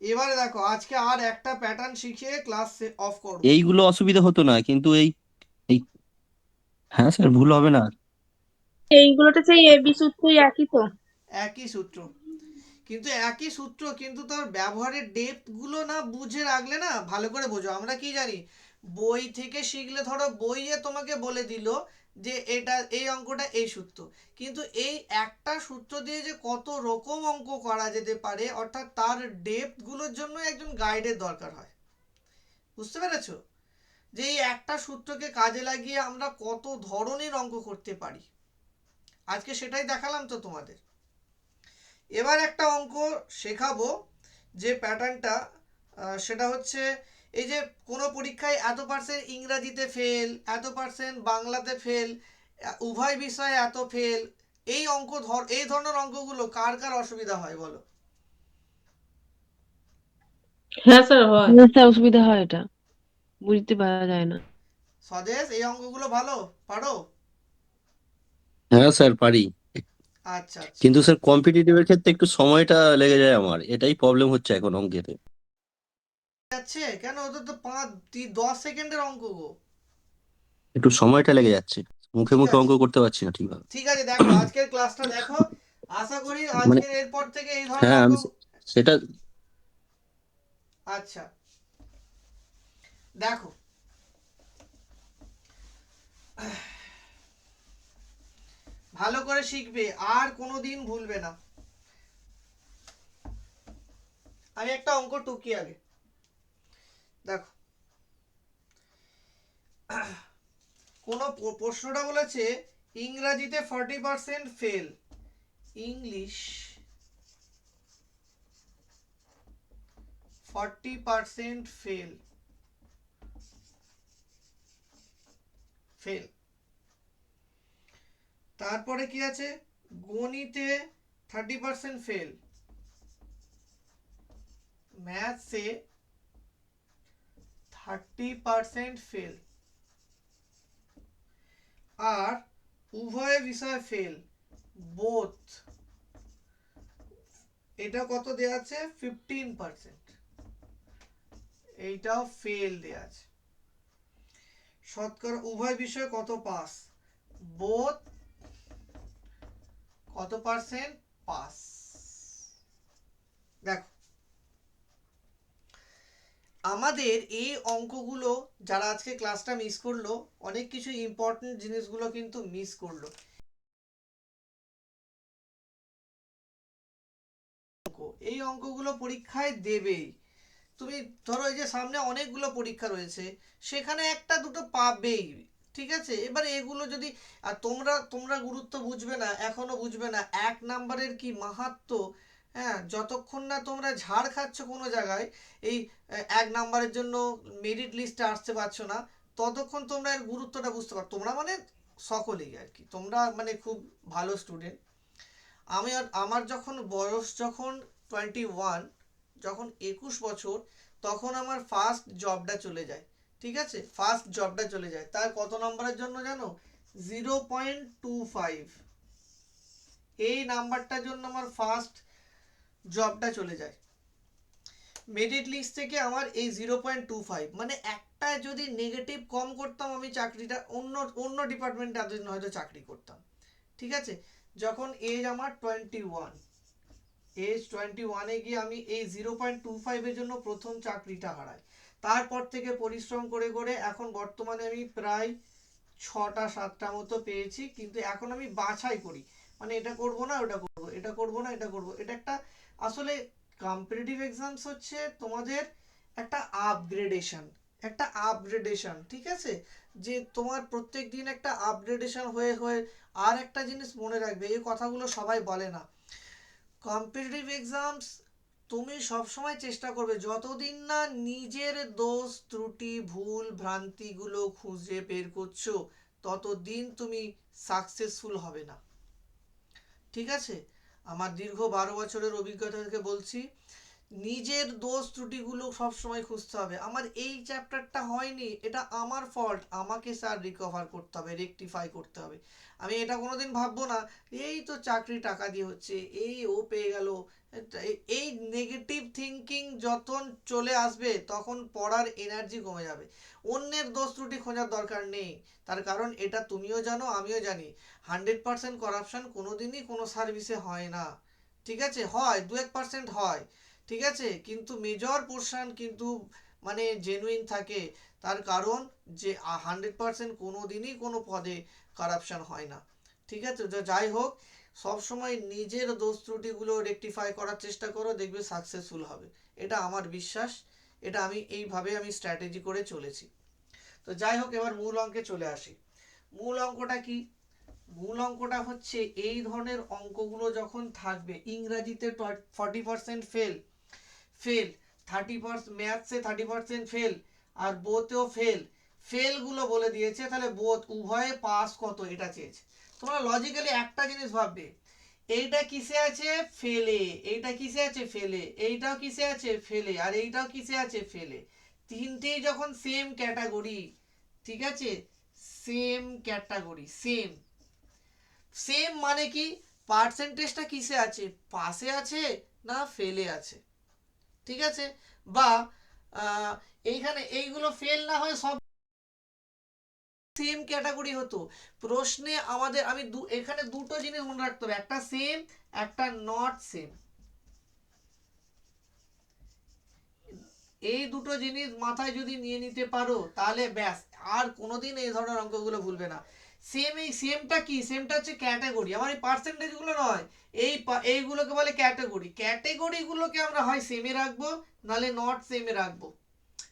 S1: এবারে দেখো আজকে আর একটা প্যাটার্ন শিখিয়ে ক্লাস অফ করব,
S3: এইগুলো অসুবিধা হতো না, কিন্তু এই এই হ্যাঁ স্যার, ভুল হবে না।
S2: এইগুলোতে সেই এবি সূত্রই একই তো।
S1: একই সূত্র, কিন্তু একই সূত্র, কিন্তু তার ব্যবহারের ডেপথ গুলো না বুঝে রাখলে না ভালো করে বোঝো। আমরা কি জানি বই থেকে শিখলে, ধরো বইয়ে তোমাকে বলে দিল যে এটা এই অঙ্কটা এই সূত্র, কিন্তু এই একটা সূত্র দিয়ে যে কত রকম অঙ্ক করা যেতে পারে, অর্থাৎ তার ডেপথ গুলোর জন্য একজন গাইডের দরকার হয়, বুঝতে পেরেছো, যে এই একটা সূত্রকে কাজে লাগিয়ে আমরা কত ধরনের অঙ্ক করতে পারি, আজকে সেটাই দেখালাম তো তোমাদের। এবার একটা অঙ্ক শেখাবো, যে প্যাটার্নটা সেটা হচ্ছে এই যে কোনো পরীক্ষায় এত পার্সেন্ট ইংরাজিতে ফেল, এত পার্সেন্ট বাংলাতে ফেল, উভয় বিষয়ে এত ফেল, এই এই ধরনের অঙ্কগুলো কার কার অসুবিধা হয় বলো।
S4: হ্যাঁ স্যার হয়।
S2: স্যার অসুবিধা হয়, এটা বুঝতে পারা যায় না।
S1: স্বদেশ এই অঙ্কগুলো ভালো পারো,
S3: হ্যাঁ স্যার, পারি।
S1: আচ্ছা আচ্ছা,
S3: কিন্তু স্যার কম্পিটিটিভের ক্ষেত্রে একটু সময়টা লেগে যায় আমার, এটাই প্রবলেম হচ্ছে এখন অঙ্কেতে।
S1: যাচ্ছে কেন, ওটা তো 10 সেকেন্ডের অঙ্ক গো।
S3: একটু সময়টা লেগে যাচ্ছে, মুখে
S1: ঠিক
S3: মুখে
S1: আছে,
S3: অঙ্ক করতে পারছি না ঠিকভাবে।
S1: ঠিক আছে, দেখো আজকের ক্লাসটা দেখো, আশা করি
S3: মানে
S1: আজকের এরপর থেকে এই ধরনের
S3: হ্যাঁ,
S1: অঙ্ক,
S3: আমি সেটা
S1: আচ্ছা দেখো ভালো করে শিখবে, আর কোনোদিন ভুলবে না। আমি একটা অঙ্ক টুকি আগে, দেখো কোন প্রশ্নটা বলেছে ইংরাজিতে 40% ফেল, ইংলিশ 40% ফেল, ফেল, তারপরে কি আছে গণিতে 30% ফেল, ম্যাথসে 30% ফেল, আর উভয় বিষয় ফেল, বোথ, এটা কত দেয়া আছে 15%, এইটাও ফেল দেয়া আছে। শতকরা উভয় বিষয়ে কত পাস, বোথ কত পার্সেন্ট পাস। দেখো আমাদের এই অঙ্কগুলো যারা আজকে ক্লাসটা মিস করলো, অনেক কিছু ইম্পর্টেন্ট জিনিসগুলো কিন্তু মিস করলো। এই অঙ্কগুলো পরীক্ষায় দেবেই, তুমি ধরো এই যে সামনে অনেকগুলো পরীক্ষা রয়েছে, সেখানে একটা দুটো পাবেই, ঠিক আছে? এবার এগুলো যদি, আর তোমরা তোমরা গুরুত্ব বুঝবে না, এখনো বুঝবে না এক নাম্বারের কি মাহাত্ম্য। হ্যাঁ, যতক্ষণ না তোমরা ঝাড় খাচ্ছ কোনো জায়গায়, এই এক নাম্বারের জন্য মেরিট লিস্টে আসতে পারছো না, ততক্ষণ তোমরা এর গুরুত্বটা বুঝতে পারো। তোমরা মানে সকলেই আর কি, তোমরা মানে খুব ভালো স্টুডেন্ট। আমার যখন বয়স যখন 21, যখন 21 বছর, তখন আমার ফার্স্ট জবটা চলে যায়, ঠিক আছে? ফার্স্ট জবটা চলে যায়, তার কত নম্বরের জন্য জানো? 0.25। এই নাম্বারটার জন্য আমার ফার্স্ট জবটা চলে যায় মেরিট লিস্ট থেকে। আমার এই 0.25 মানে একটা যদি নেগেটিভ কম করতাম, আমি চাকরিটা অন্য অন্য ডিপার্টমেন্টে এতদিন হয়তো চাকরি করতাম, ঠিক আছে? যখন এজ আমার 21, এজ 21-এ গিয়ে আমি এই 0.25-এর জন্য প্রথম চাকরিটা হারাই। তারপর থেকে পরিশ্রম করে করে এখন বর্তমানে আমি প্রায় 6টা 7টা মতো পেয়েছি, কিন্তু এখন আমি বাছাই করি, মানে এটা করব না ওটা করব, এটা করব না এটা করব। এটা একটা আসলে কম্পিটিটিভ এক্সামস হচ্ছে তোমাদের একটা আপগ্রেডেশন, একটা আপগ্রেডেশন, ঠিক আছে? যে তোমার প্রত্যেক দিন একটা আপগ্রেডেশন হয়ে হয়ে। আর একটা জিনিস মনে রাখবে, এই কথাগুলো সবাই বলে না, কম্পিটিটিভ এক্সামস তুমি সবসময় চেষ্টা করবে যতদিন না নিজের দোষ ত্রুটি ভুল ভ্রান্তিগুলো খুঁজে বের করছো, ততদিন তুমি সাকসেসফুল হবে না, ঠিক আছে? আমার দীর্ঘ 12 বছরের অভিজ্ঞতা থেকে বলছি, নিজের দোষ ত্রুটিগুলো সবসময় খুঁজতে হবে। আমার এই চ্যাপ্টারটা হয়নি, এটা আমার ফল্ট, আমাকে স্যার রিকভার করতে হবে, রেকটিফাই করতে হবে। আমি এটা কোনোদিন ভাববো না এই তো চাকরি টাকা দিয়ে হচ্ছে, এই ও পেয়ে গেল। এই নেগেটিভ থিঙ্কিং যখন চলে আসবে, তখন পড়ার এনার্জি কমে যাবে। অন্যের দোষ ত্রুটি খোঁজার দরকার নেই, তার কারণ এটা তুমিও জানো আমিও জানি, 100% করাপশন কোনোদিনই কোনো সার্ভিসে হয় না, ঠিক আছে? হয় 2-1% হয়, ঠিক আছে, কিন্তু মেজর পোর্শন কিন্তু মানে জেনুইন থাকে। তার কারণ যে 100% কোনো দিনই কোনো পদে কারাপশন হয় না, ঠিক আছে? তো যাই হোক, সবসময় নিজের দোষ ত্রুটিগুলো রেকটিফাই করার চেষ্টা করো, দেখবে সাকসেসফুল হবে, এটা আমার বিশ্বাস। এটা আমি এইভাবে আমি স্ট্র্যাটেজি করে চলেছি। তো যাই হোক, এবার মূল অঙ্কে চলে আসি। মূল অঙ্কটা কি? মূল অঙ্কটা হচ্ছে এই ধরনের অঙ্কগুলো যখন থাকবে, ইংরাজিতে 40% ফেল, ফেল 30%, ম্যাথসে 30% ফেল, আর বোথেও ফেল, ফেলগুলো বলে দিয়েছে, তাহলে বোথ উভয়ে পাস কত এটা চেয়েছে। তোমরা লজিক্যালি একটা জিনিস ভাববে, এইটা কিসে আছে? ফেলে। এইটা কিসে আছে? ফেলে। এইটাও কিসে আছে? ফেলে। আর এইটাও কিসে আছে? ফেলে। তিনটেই যখন সেম ক্যাটাগরি, ঠিক আছে, সেম ক্যাটাগরি, সেম। সেম মানে কি? পার্সেন্টেজটা কিসে আছে? পাসে আছে না ফেলে আছে, ঠিক আছে? বা এইখানে এইগুলো ফেল না হয়ে সব সেম ক্যাটাগরি হতো। প্রশ্নে আমাদের আমি এখানে দুটো জিনিস মনে রাখতে হবে, একটা সেম, একটা নট সেম। এই দুটো জিনিস মাথায় যদি নিয়ে নিতে পারো, তাহলে ব্যাস, আর কোনোদিন এই ধরনের অঙ্কগুলো ভুলবে না। সেম, এই সেমটা কি? সেমটা হচ্ছে ক্যাটাগরি, আমার এই পার্সেন্টেজগুলো নয়, এইগুলোকে বলে ক্যাটাগরি। ক্যাটাগরিগুলোকে আমরা হয় সেমে রাখবো, নাহলে নট সেমে রাখবো,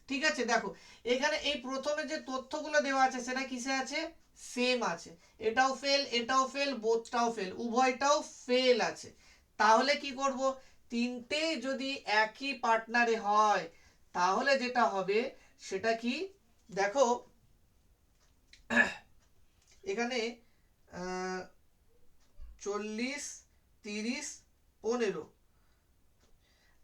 S1: ঠিক আছে? দেখো এখানে এই প্রথমে যে তথ্যগুলো দেওয়া আছে সেটা কিসে আছে? সেম আছে। এটাও ফেল, এটাও ফেল, বোথটাও ফেল, উভয়টাও ফেল আছে। তাহলে কি করব? তিনটে যদি একই পার্টনারে হয়, তাহলে যেটা হবে সেটা কি? দেখো এখানে 40, 30, 15।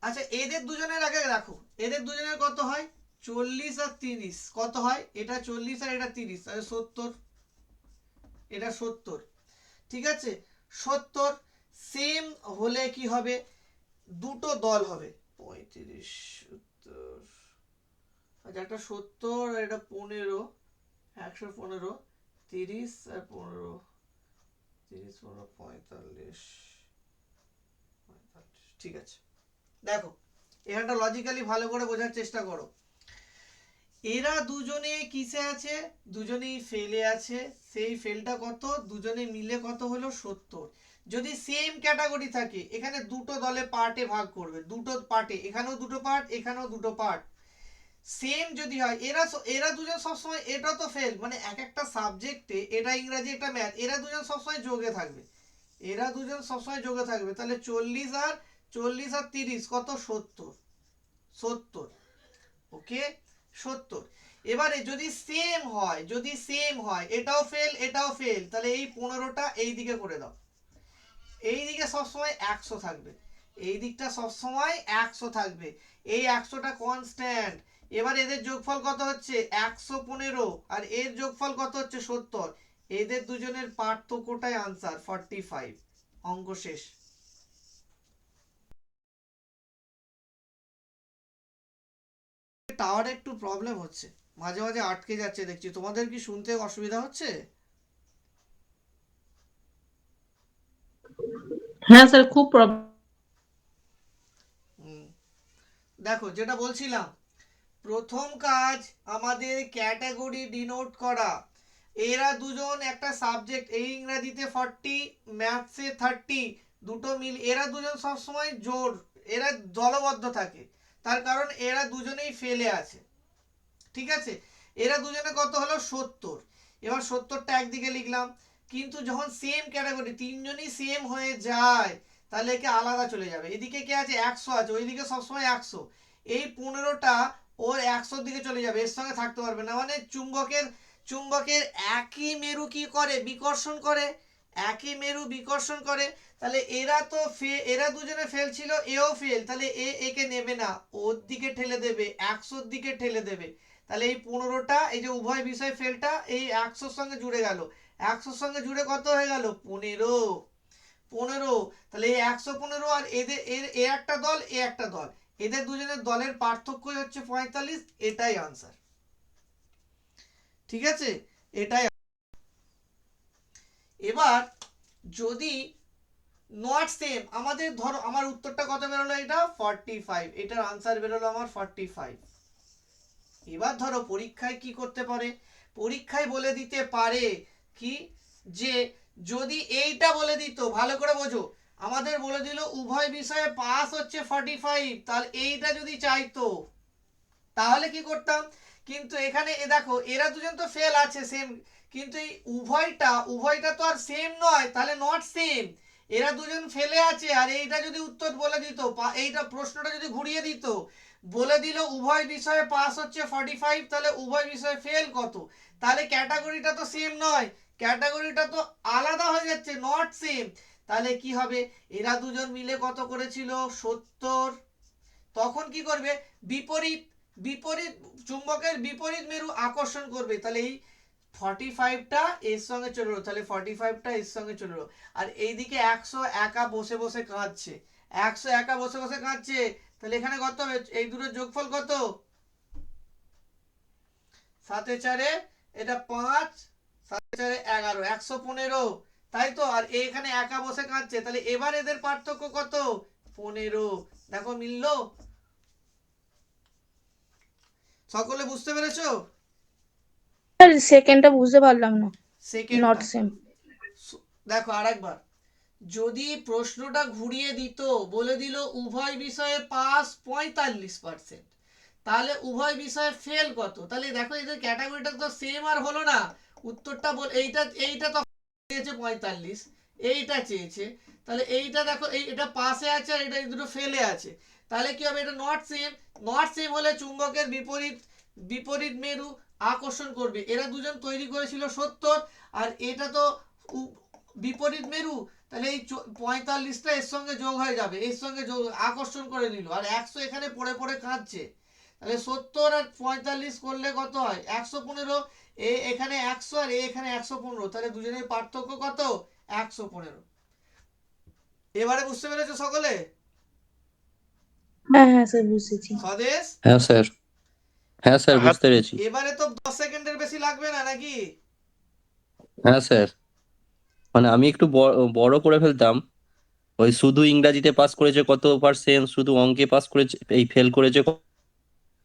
S1: আচ্ছা, এদের দুজনের আগে রাখো, এদের দুজনের কত হয়? 40 আর 30 কত হয়? এটা 40 আর এটা 30, তাহলে 70, এটা 70, ঠিক আছে? 70 সেম হলে কি হবে? দুটো দল হবে, 35, 70। আচ্ছা, একটা 70 আর এটা 15, 115, 30 আর 15, 30, 15, 45, ঠিক আছে। দেখো এখানটা লজিক্যালি ভালো করে বোঝার চেষ্টা করো। এরা দুজনে কিসে আছে? দুজনেই ফেলে আছে। সেই ফেলটা কত? দুজনে মিলে কত হলো? 70। যদি সেম ক্যাটাগরি থাকে এখানে দুটো দলে পার্টে ভাগ করবে, দুটো পার্টে, এখানেও দুটো পার্ট, এখানেও দুটো পার্ট। সেম যদি হয়, এরা দুজন সবসময়, এটা তো ফেল, মানে এক একটা সাবজেক্টে, এটা ইংরাজি এটা ম্যাথ, এরা দুজন সবসময় যোগে থাকবে, এরা দুজন সবসময় যোগে থাকবে। তাহলে 40 আর 30 কত? 70, 70, ওকে, 70। এবারে যদি সেম হয়, যদি সেম হয়, এটাও ফেল এটাও ফেল, তাহলে এই 15টা এই দিকে করে দাও, এই দিকে সবসময় 100 থাকবে, এই দিকটা সবসময় 100 থাকবে, এই 100টা কনস্ট্যান্ট। এবার এদের যোগফল কত হচ্ছে? 115, আর এর যোগফল কত হচ্ছে? 70। এদের দুজনের পার্থক্যটাই আনসার 45। অঙ্ক শেষ। টাওয়ারে একটু প্রবলেম হচ্ছে, মাঝে মাঝে আটকে যাচ্ছে দেখছি, তোমাদের কি শুনতে অসুবিধা হচ্ছে?
S4: হ্যাঁ স্যার, খুব প্রবলেম।
S1: দেখো যেটা বলছিলাম, প্রথম কাজ আমাদের ক্যাটাগরি ডিনোট করা। এরা দুজন একটা সাবজেক্ট, এই ইংরাজিতে 40, ম্যাথসে 30, দুটো মিল, এরা দুজন সবসময় জোর, এরা দলবদ্ধ থাকে, তার কারণ এরা দুজনেই ফেলে আছে, ঠিক আছে? এরা দুজনে কত হলো? 70। এবার 70টা একদিকে লিখলাম, কিন্তু যখন সেম ক্যাটাগরি তিনজনই সেম হয়ে যায় তাহলে একে আলাদা চলে যাবে, এদিকে কে আছে? 100 আছে, ওইদিকে সবসময় 100, এই 15টা ওর 100 দিকে চলে যাবে, এর সঙ্গে থাকতে পারবে না, মানে চুম্বকের একই মেরু কি করে? বিকর্ষণ করে, একই মেরু বিকর্ষণ করে। তাহলে এরা তো এরা দুজনে ফেল ছিল, এও ফেল, তাহলে একে নেবে না, ওর দিকে ঠেলে দেবে, 100 দিকে ঠেলে দেবে। তাহলে এই 15টা, এই যে উভয় বিষয় ফেলটা এই 100-র সঙ্গে জুড়ে গেল, 100-র সঙ্গে জুড়ে কত হয়ে গেল? 15। তাহলে এই 115 আর এদের এ একটা দল, এ একটা দল, এদের দুজনের দলের পার্থক্যই হচ্ছে 45, এটাই আনসার, ঠিক আছে? এটাই। এবার যদি নট সেম, আমাদের ধরো আমার উত্তরটা কত বেরোলো? এটা 45, এটার আনসার বেরোলো আমার 45। এবার ধরো পরীক্ষায় কি করতে পারে? পরীক্ষায় বলে দিতে পারে কি, যে যদি এইটা বলে দিত, ভালো করে বোঝো, আমাদের বলে দিল উভয় বিষয়ে পাস হচ্ছে 45, তাহলে এইটা যদি চাইতো তাহলে কি করতাম? কিন্তু এখানে দেখো এরা দুজন তো ফেল আছে সেম, কিন্তু এই উভয়টা তো আর সেম নয়, তাহলে নট সেম, এরা দুজন ফেলে আছে, আর এইটা যদি উত্তর বলে দিত, এইটা প্রশ্নটা যদি ঘুরিয়ে দিত, বলে দিল উভয় বিষয়ে পাস হচ্ছে 45, তাহলে উভয় বিষয়ে ফেল কত? তাহলে ক্যাটাগরিটা তো সেম নয়, ক্যাটাগরিটা তো আলাদা হয়ে যাচ্ছে, নট সেম। তাহলে কি হবে? এরা দুজন মিলে কত করেছিল? 70। তখন কি করবে? বিপরীত বিপরীত চুম্বকের বিপরীত মেরু আকর্ষণ করবে, তাহলে এই 45টা এর সঙ্গে চলে এলো, তাহলে 45টা এর সঙ্গে চলে এলো, আর এইদিকে 100 একা বসে বসে কাঁদছে, 100 একা বসে বসে কাঁদছে, তাহলে এখানে কত হবে? এই দুটোর যোগফল কত? 7 এ 4, এটা 5, 7 এ 4 11, 115, তাই তো? আর এখানে একা বসে কাঁদছে, তাহলে এবার এদের পার্থক্য কত? 15। দেখো মিললো? সকলে বুঝতে পেরেছো?
S2: স্যার সেকেন্ডটা বুঝতে পারলাম না, নট
S1: সেকেন্ডটা
S2: সেম।
S1: দেখো আরেকবার, যদি প্রশ্নটা ঘুরিয়ে দিত, বলে দিল উভয় বিষয়ে পাস 45%, তাহলে উভয় বিষয়ে ফেল কত? তাহলে দেখো এদের ক্যাটাগরিটা তো সেম আর হলো না, উত্তরটা এইটা তো চেয়েছে 45, এইটা চেয়েছে, তাহলে এইটা দেখো এটা পাশে আছে আর এটা এই দুটো ফেলে আছে, তাহলে কি হবে? এটা নট সেম, নট সেম হলে চুম্বকের বিপরীত বিপরীত মেরু আকর্ষণ করবে, এরা দুজন তৈরি করেছিল 70, আর এটা তো বিপরীত মেরু, তাহলে এই 45টা এর সঙ্গে যোগ হয়ে যাবে, এর সঙ্গে যোগ আকর্ষণ করে নিল, আর 100 এখানে পড়ে পড়ে কাঁদছে, তাহলে 70 আর 45 করলে কত হয়? 115। এখানে 100 আর এখানে 115, তাহলে দুজনের পার্থক্য কত? 115। এবারে বুঝতে পেরেছো সকলে?
S2: হ্যাঁ হ্যাঁ স্যার বুঝেছি।
S1: স্বদেশ,
S3: হ্যাঁ স্যার, হ্যাঁ স্যার
S5: হ্যাঁ।
S3: বুঝতে পেরেছি।
S1: এবারে তো 10 সেকেন্ডের বেশি লাগবে না নাকি?
S3: হ্যাঁ স্যার, মানে আমি একটু বড় করে ফেলতাম, ওই শুধু ইংরাজিতে পাস করেছে কত পার্সেন্ট, শুধু অঙ্কে পাস করেছে এই ফেল করেছে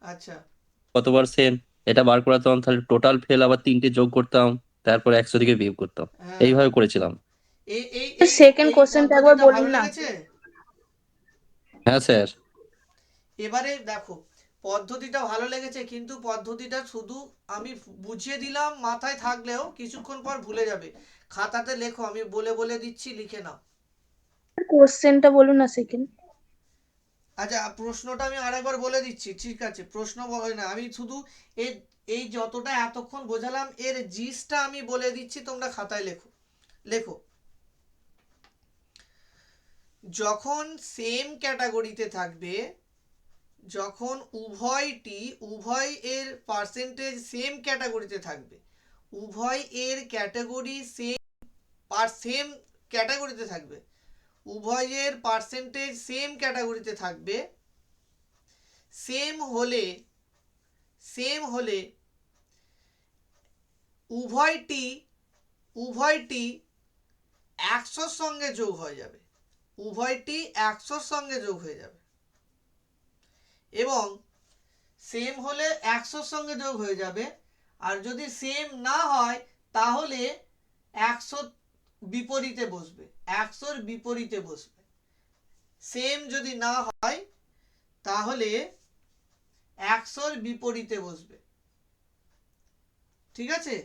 S1: আচ্ছা,
S3: কত পার্সেন্ট, এটা বার করাতাম, তাহলে টোটাল ফেল আবার 3টে যোগ করতাম, তারপর 100 দিকে বিয়োগ করতাম,
S1: হ্যাঁ
S3: এইভাবে করেছিলাম।
S1: এই এই এই
S2: সেকেন্ড
S1: এই
S2: কোশ্চেনটা একবার
S1: পদ্ধতিটা ভালো
S2: বলুন না।
S1: লেগেছে?
S3: হ্যাঁ স্যার।
S1: এবারে দেখো, পদ্ধতিটা ভালো লেগেছে, কিন্তু পদ্ধতিটা শুধু আমি বুঝিয়ে দিলাম মাথায় থাকলেও কিছুক্ষণ পর ভুলে যাবে। খাতাতে লেখো, আমি বলে বলে দিচ্ছি, লিখে নাও।
S2: কোশ্চেনটা বলুন না সেকেন্ড।
S1: আচ্ছা, প্রশ্নটা আমি আরেকবার বলে দিচ্ছি, ঠিক আছে? প্রশ্ন বলে না, আমি শুধু এই এই যতটা এতক্ষণ বোঝালাম এর জিসটা আমি বলে দিচ্ছি, তোমরা খাতায় লেখো। লেখো, যখন সেম ক্যাটাগরিতে থাকবে, যখন উভয় এর পার্সেন্টেজ সেম ক্যাটাগরিতে থাকবে, উভয় এর ক্যাটাগরি সেম ক্যাটাগরিতে থাকবে, উভয়ের পার্সেন্টেজ সেম ক্যাটাগরিতে থাকবে, সেম হলে উভয়টি 100-র সঙ্গে যোগ হয়ে যাবে, উভয়টি 100-র সঙ্গে যোগ হয়ে যাবে। এবং সেম হলে 100-র সঙ্গে যোগ হয়ে যাবে, আর যদি সেম না হয় তাহলে 100 বিপরীতে বসবে, 100-র বিপরীতে বসবে। সেম যদি না হয় তাহলে 100-র বিপরীতে বসবে, ঠিক আছে?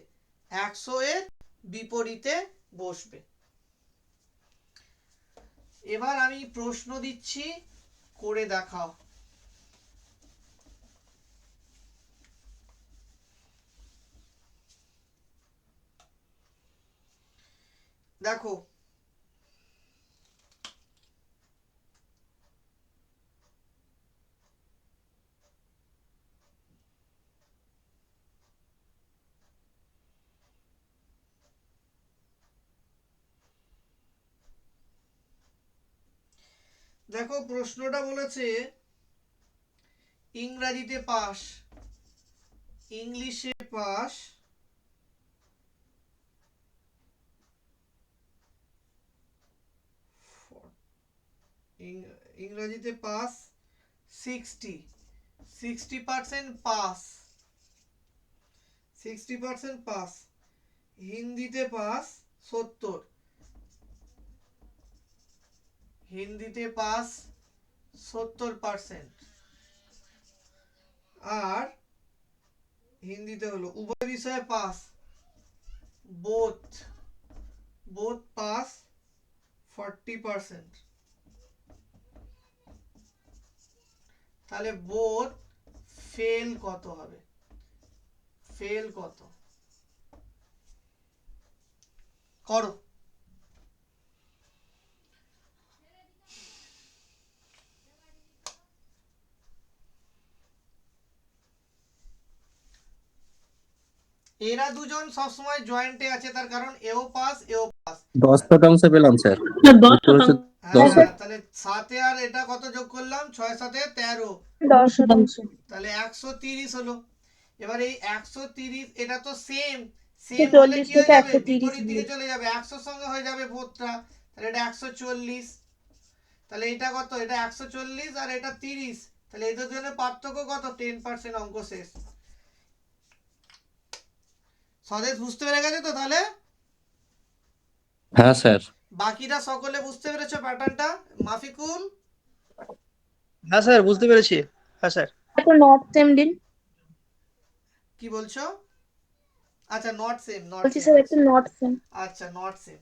S1: 100-এর বিপরীতে বসবে। এবার আমি প্রশ্ন দিচ্ছি, করে দেখাও। দেখো, দেখো প্রশ্নটা বলেছে ইংরেজিতে পাস, ইংলিশে পাস, ইংরেজিতে পাস 60% পাস, 60% পাস, হিন্দিতে পাস 70, হিন্দিতে পাস 70%, আর হিন্দিতে হলো উভয় বিষয়ে পাস, বোথ পাস 40%। তাহলে বোথ ফেল কত হবে? ফেল কত? করো। এরা দুজন সবসময় জয়েন্টে আছে, তার কারণ এও পাস এও পাস।
S3: 10% পেলাম স্যার। উত্তর হচ্ছে 10।
S1: হ্যাঁ, তাহলে 7-এ আর এটা কত যোগ করলাম? 6-7-এ 13,
S2: 10%।
S1: তাহলে 130 হলো। এবার এই 130, এটা তো সেম হলে
S2: 40
S1: কি হয়ে
S2: থেকে
S1: যাবে?
S2: 130
S1: বিপরীত দিকে চলে যাবে, 100-র সঙ্গে হয়ে যাবে বোধটা, তাহলে এটা 140। তাহলে এটা কত? এটা 140 আর এটা 30, তাহলে এদের জন্য পার্থক্য কত? 10%। অঙ্ক শেষ। স্বদেশ বুঝতে পেরে গেছে তো? তাহলে
S3: হ্যাঁ স্যার।
S1: বাকিরা সকলে বুঝতে পেরেছো প্যাটার্নটা? মাফিকুল,
S5: হ্যাঁ স্যার, বুঝতে পেরেছি। হ্যাঁ স্যার।
S2: একটা নট সেম দিন।
S1: কি বলছো? আচ্ছা, নট সেম,
S2: বলছি স্যার একটা নট সেম।
S1: আচ্ছা, নট সেম।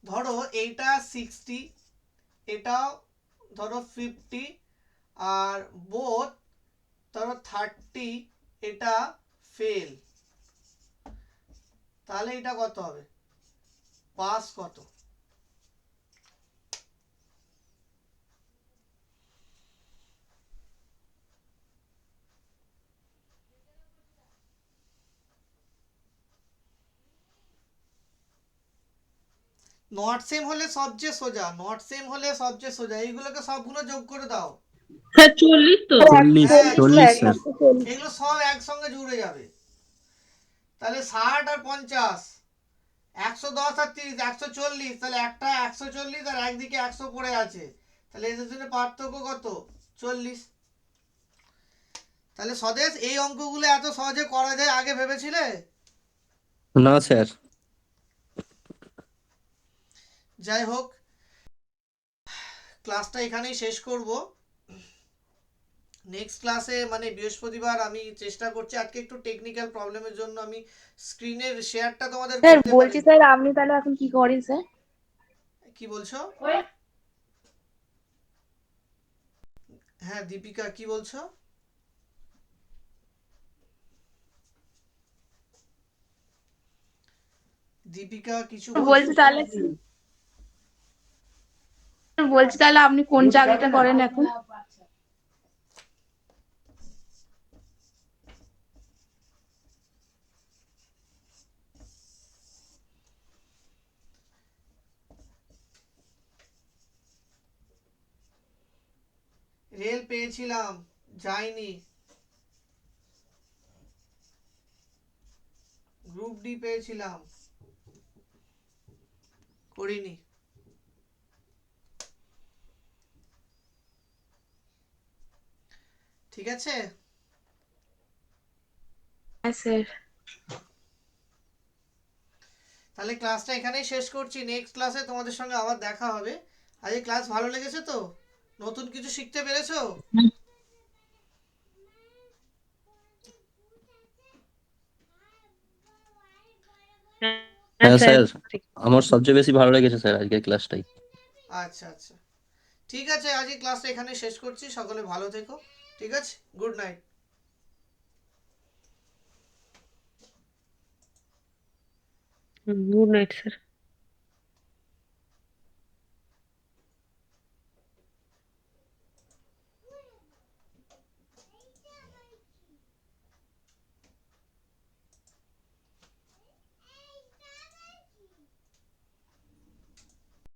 S1: ধরো এইটা 60, এটাও ধরো 50, আর বোথ ধরো 30, এটা ফেল, তাহলে এটা কত হবে? পাস কত? নট সেম হলে সবচেয়ে সোজা, এইগুলোকে সবগুলো যোগ করে দাও।
S4: স্যার 40 তো।
S3: 40
S1: হ্যাঁ,
S3: 40 স্যার।
S1: এগুলো সব একসঙ্গে জুড়ে যাবে। তাহলে 60 আর 50, 110 আর 30, 140, তাহলে একটা 140 আর একদিকে 100 পড়ে আছে, তাহলে এদের জন্য পার্থক্য কত? 40। তাহলে স্বদেশ এই অঙ্কগুলো এত সহজে করা যায় আগে ভেবেছিলে?
S3: না স্যার।
S1: যাই হোক, ক্লাসটা এখানেই শেষ করব। নেক্সট ক্লাসে মানে বৃহস্পতিবার আমি চেষ্টা করছি, আজকে একটু টেকনিক্যাল প্রবলেমের জন্য আমি স্ক্রিনের শেয়ারটা তোমাদের
S2: স্যার
S1: করতে
S2: বলছি
S1: পারি।
S2: স্যার আপনি তাহলে এখন কি করেন স্যার?
S1: কি বলছো? হ্যাঁ দীপিকা, কি বলছো? দীপিকা কিছু
S2: বলছি
S1: বলছো?
S2: তাহলে বলছি তাহলে আপনি কোন চাকরিটা করেন এখন?
S1: রেল পেয়েছিলাম, যাইনি। গ্রুপ ডি পেয়েছিলাম, করিনি। ঠিক আছে।
S2: হ্যাঁ স্যার।
S1: তাহলে ক্লাসটা এখানেই শেষ করছি, নেক্সট ক্লাসে তোমাদের সঙ্গে আবার দেখা হবে। আজকে ক্লাস ভালো লেগেছে তো? নতুন কিছু শিখতে পেরেছো?
S5: হ্যাঁ
S3: হ্যাঁ
S5: স্যার,
S3: স্যার, আমার সবচেয়ে বেশি ভালো লেগেছে স্যার আজকের ক্লাসটাই।
S1: আচ্ছা আচ্ছা, ঠিক আছে, আজকে ক্লাসটা এখানেই শেষ করছি, সকলে ভালো থেকো। ঠিক আছে, good night.
S5: Good night sir.